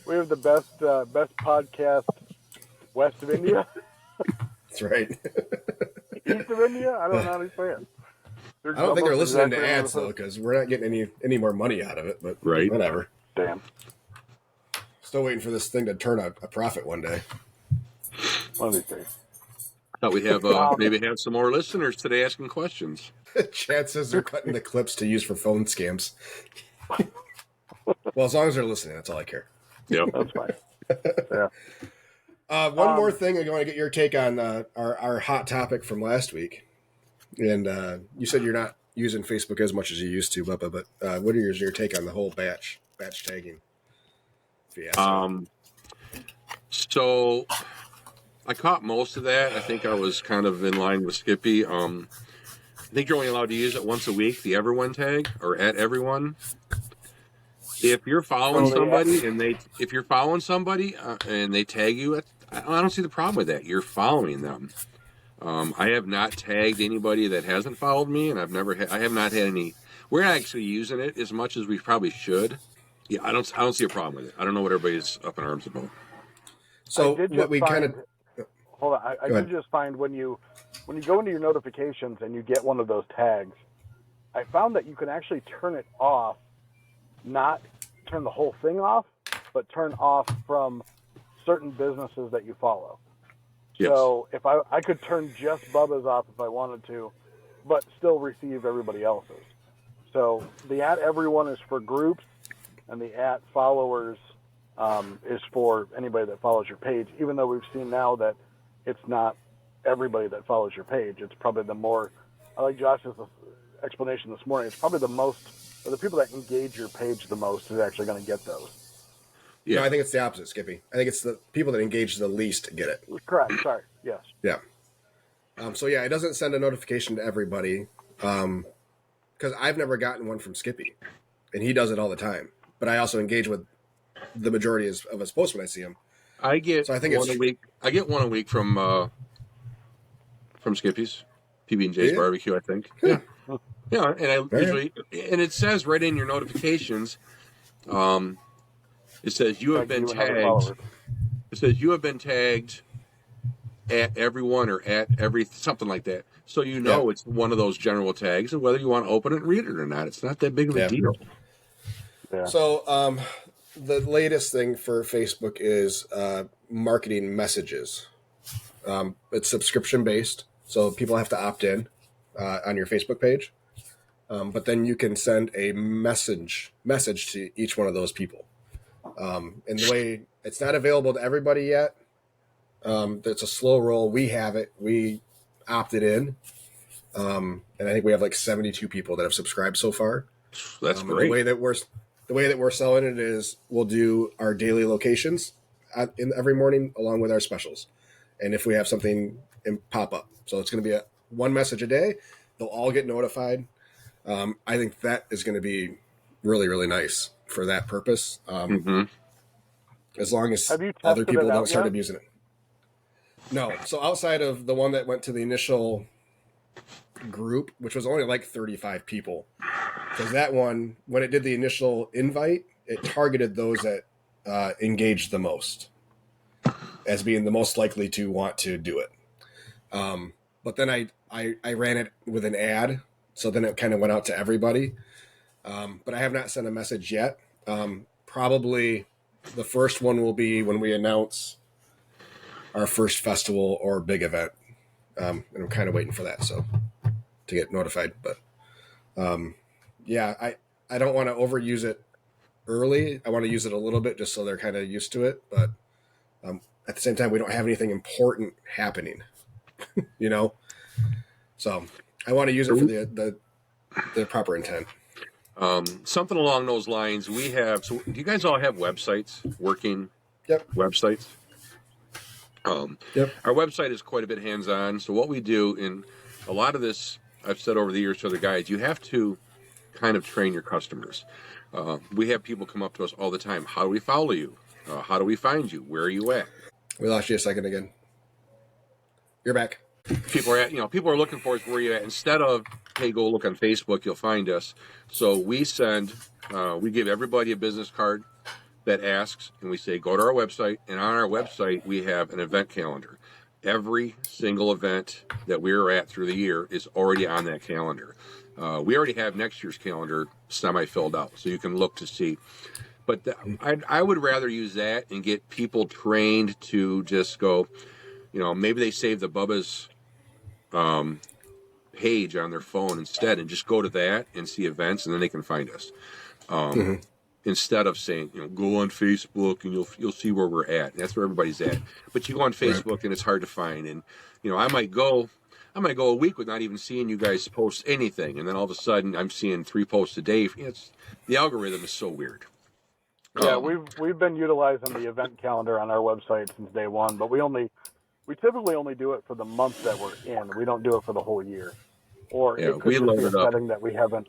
best podcast west of India, That's right. east of India. I don't know how to say it. I don't think they're listening to exactly ads though, because we're not getting any more money out of it. But Right. whatever. Damn. Still waiting for this thing to turn a profit one day. One of these days. Thought we'd have maybe have some more listeners today asking questions. Chad says they're cutting the clips to use for phone scams. Well, as long as they're listening, that's all I care. Yep. That's fine. Yeah. One more thing, I want to get your take on our hot topic from last week. And you said you're not using Facebook as much as you used to, Bubba, but what is your take on the whole batch tagging fiasco? So I caught most of that. I think I was kind of in line with Skippy. I think you're only allowed to use it once a week, the everyone tag, or at everyone. If you're following somebody and they tag you, I don't see the problem with that. You're following them. I have not tagged anybody that hasn't followed me, and I have not had any. We're not actually using it as much as we probably should. Yeah, I don't see a problem with it. I don't know what everybody's up in arms about. So I did what just we kind of hold on. I Go did ahead. just find when you go into your notifications and you get one of those tags, I found that you can actually turn it off, not turn the whole thing off, but turn off from certain businesses that you follow. Yes. So if I could turn just Bubba's off if I wanted to, but still receive everybody else's. So the @everyone is for groups, and the @followers is for anybody that follows your page. Even though we've seen now that it's not everybody that follows your page. It's probably the more. I like Josh's explanation this morning. It's probably the most, or the people that engage your page the most is actually going to get those. No, I think it's the opposite, Skippy. I think it's the people that engage the least get it. Correct. Sorry. Yes. Yeah. So yeah, it doesn't send a notification to everybody because I've never gotten one from Skippy, and he does it all the time. But I also engage with the majority of his posts when I see him. I get So I think one a week. I get one a week from Skippy's, PB&J's Yeah. barbecue. I think. Yeah. Yeah, and I Very usually, and it says right in your notifications, it says you have been Like you and other tagged. followers. It says you have been tagged at everyone or at every something like that. So you know it's one of those general tags, and whether you want to open it and read it or not, it's not that big of a deal. Yeah. So the latest thing for Facebook is marketing messages. It's subscription based, so people have to opt in on your Facebook page. But then you can send a message to each one of those people. And the way it's not available to everybody yet, it's a slow roll. We have it. We opted in, and I think we have like 72 people that have subscribed so far. That's And great. The way that we're selling it is we'll do our daily locations in every morning along with our specials, and if we have something pop up, so it's going to be one message a day. They'll all get notified. I think that is going to be really, really nice for that purpose. As long as Have you other tested people it out don't start yet? abusing it. No. So outside of the one that went to the initial group, which was only like 35 people, because that one, when it did the initial invite, it targeted those that engaged the most as being the most likely to want to do it. But then I ran it with an ad, so then it kind of went out to everybody. But I have not sent a message yet. Probably the first one will be when we announce our first festival or big event. And I'm kind of waiting for that, so to get notified. But yeah, I don't want to overuse it early. I want to use it a little bit just so they're kind of used to it. But at the same time, we don't have anything important happening, you know? So I want to use it for the proper intent. Something along those lines. We have. So, do you guys all have websites? Working websites. Yep. Our website is quite a bit hands-on. So what we do in a lot of this, I've said over the years to other guys, you have to kind of train your customers. We have people come up to us all the time. How do we follow you? How do we find you? Where are you at? We lost you a second again. You're back. People are looking for us where you at. Instead of, hey, go look on Facebook, you'll find us. So we give everybody a business card that asks, and we say, go to our website. And on our website, we have an event calendar. Every single event that we're at through the year is already on that calendar. We already have next year's calendar semi-filled out, so you can look to see. But I would rather use that and get people trained to just go, maybe they save the Bubba's page on their phone instead and just go to that and see events, and then they can find us. Instead of saying, go on Facebook and you'll see where we're at. And that's where everybody's at. But you go on Facebook and it's hard to find. And I might go a week with not even seeing you guys post anything, and then all of a sudden I'm seeing 3 posts a day. The algorithm is so weird. Yeah, we've been utilizing the event calendar on our website since day one, but we typically only do it for the month that we're in. We don't do it for the whole year. Or it could just be a setting that we haven't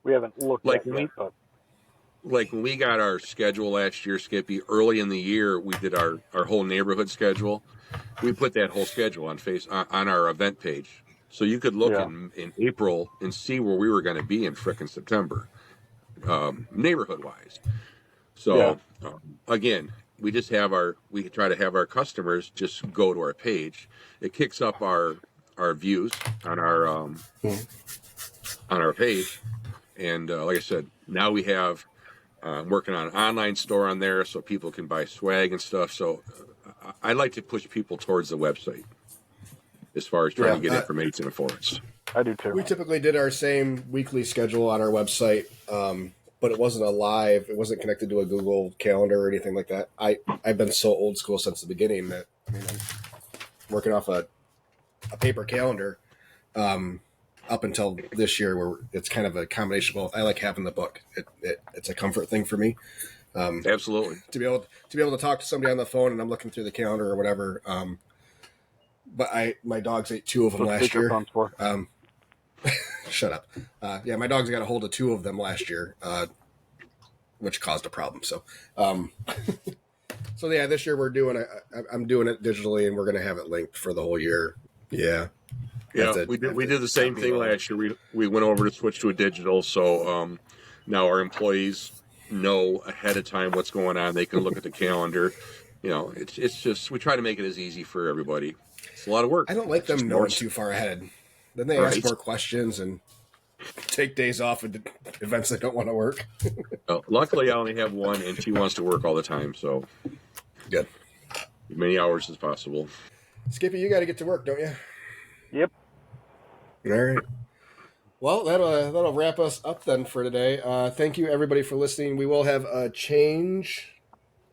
looked at yet. But like when we got our schedule last year, Skippy, early in the year, we did our whole neighborhood schedule. We put that whole schedule on our event page. So you could look Yeah. in April and see where we were going to be in frickin' September, neighborhood wise. So again, we try to have our customers just go to our page. It kicks up our views on our page, and like I said, now we have working on an online store on there so people can buy swag and stuff. So I like to push people towards the website as far as trying to get information for us. I do too. We typically did our same weekly schedule on our website, but it wasn't it wasn't connected to a Google Calendar or anything like that. I've been so old school since the beginning that I'm working off a paper calendar up until this year, where it's kind of a combination. Well, I like having the book. It's a comfort thing for me. Absolutely. To be able to talk to somebody on the phone and I'm looking through the calendar or whatever. But my dogs ate 2 of them last year. Shut up. My dogs got a hold of 2 of them last year, which caused a problem. So, this year I'm doing it digitally, and we're going to have it linked for the whole year. Yeah. We did the same thing last year. We went over to switch to a digital. So, now our employees know ahead of time what's going on. They can look at the calendar. It's just, we try to make it as easy for everybody. It's a lot of work. I don't like them knowing too far ahead. Then they ask more questions and take days off at events they don't want to work. Luckily, I only have one, and she wants to work all the time. So good. As many hours as possible. Skippy, you got to get to work, don't you? Yep. All right. Well, that'll wrap us up then for today. Thank you, everybody, for listening. We will have a change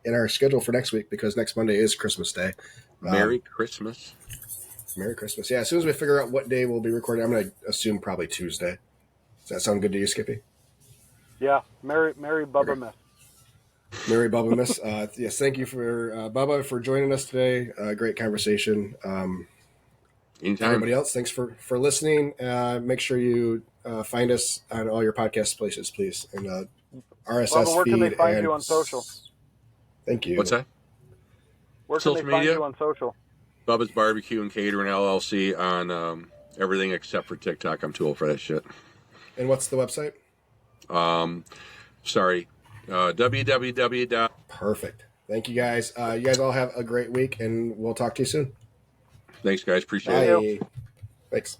in our schedule for next week because next Monday is Christmas Day. Merry Christmas. Merry Christmas. Yeah, as soon as we figure out what day we'll be recording, I'm going to assume probably Tuesday. Does that sound good to you, Skippy? Yeah. Merry Bubba Miss. Merry Bubba Miss. Yes, thank you for Bubba for joining us today. Great conversation. Anytime. Everybody else, thanks for listening. Make sure you find us on all your podcast places, please. And RSS Bubba, where feed. can they find you on social? Thank you. What's that? Where can Social they find media? you on social? Bubba's Barbecue and Catering LLC on everything except for TikTok. I'm too old for that shit. And what's the website? www. Perfect. Thank you, guys. You guys all have a great week, and we'll talk to you soon. Thanks, guys. Appreciate it. Bye. Thanks.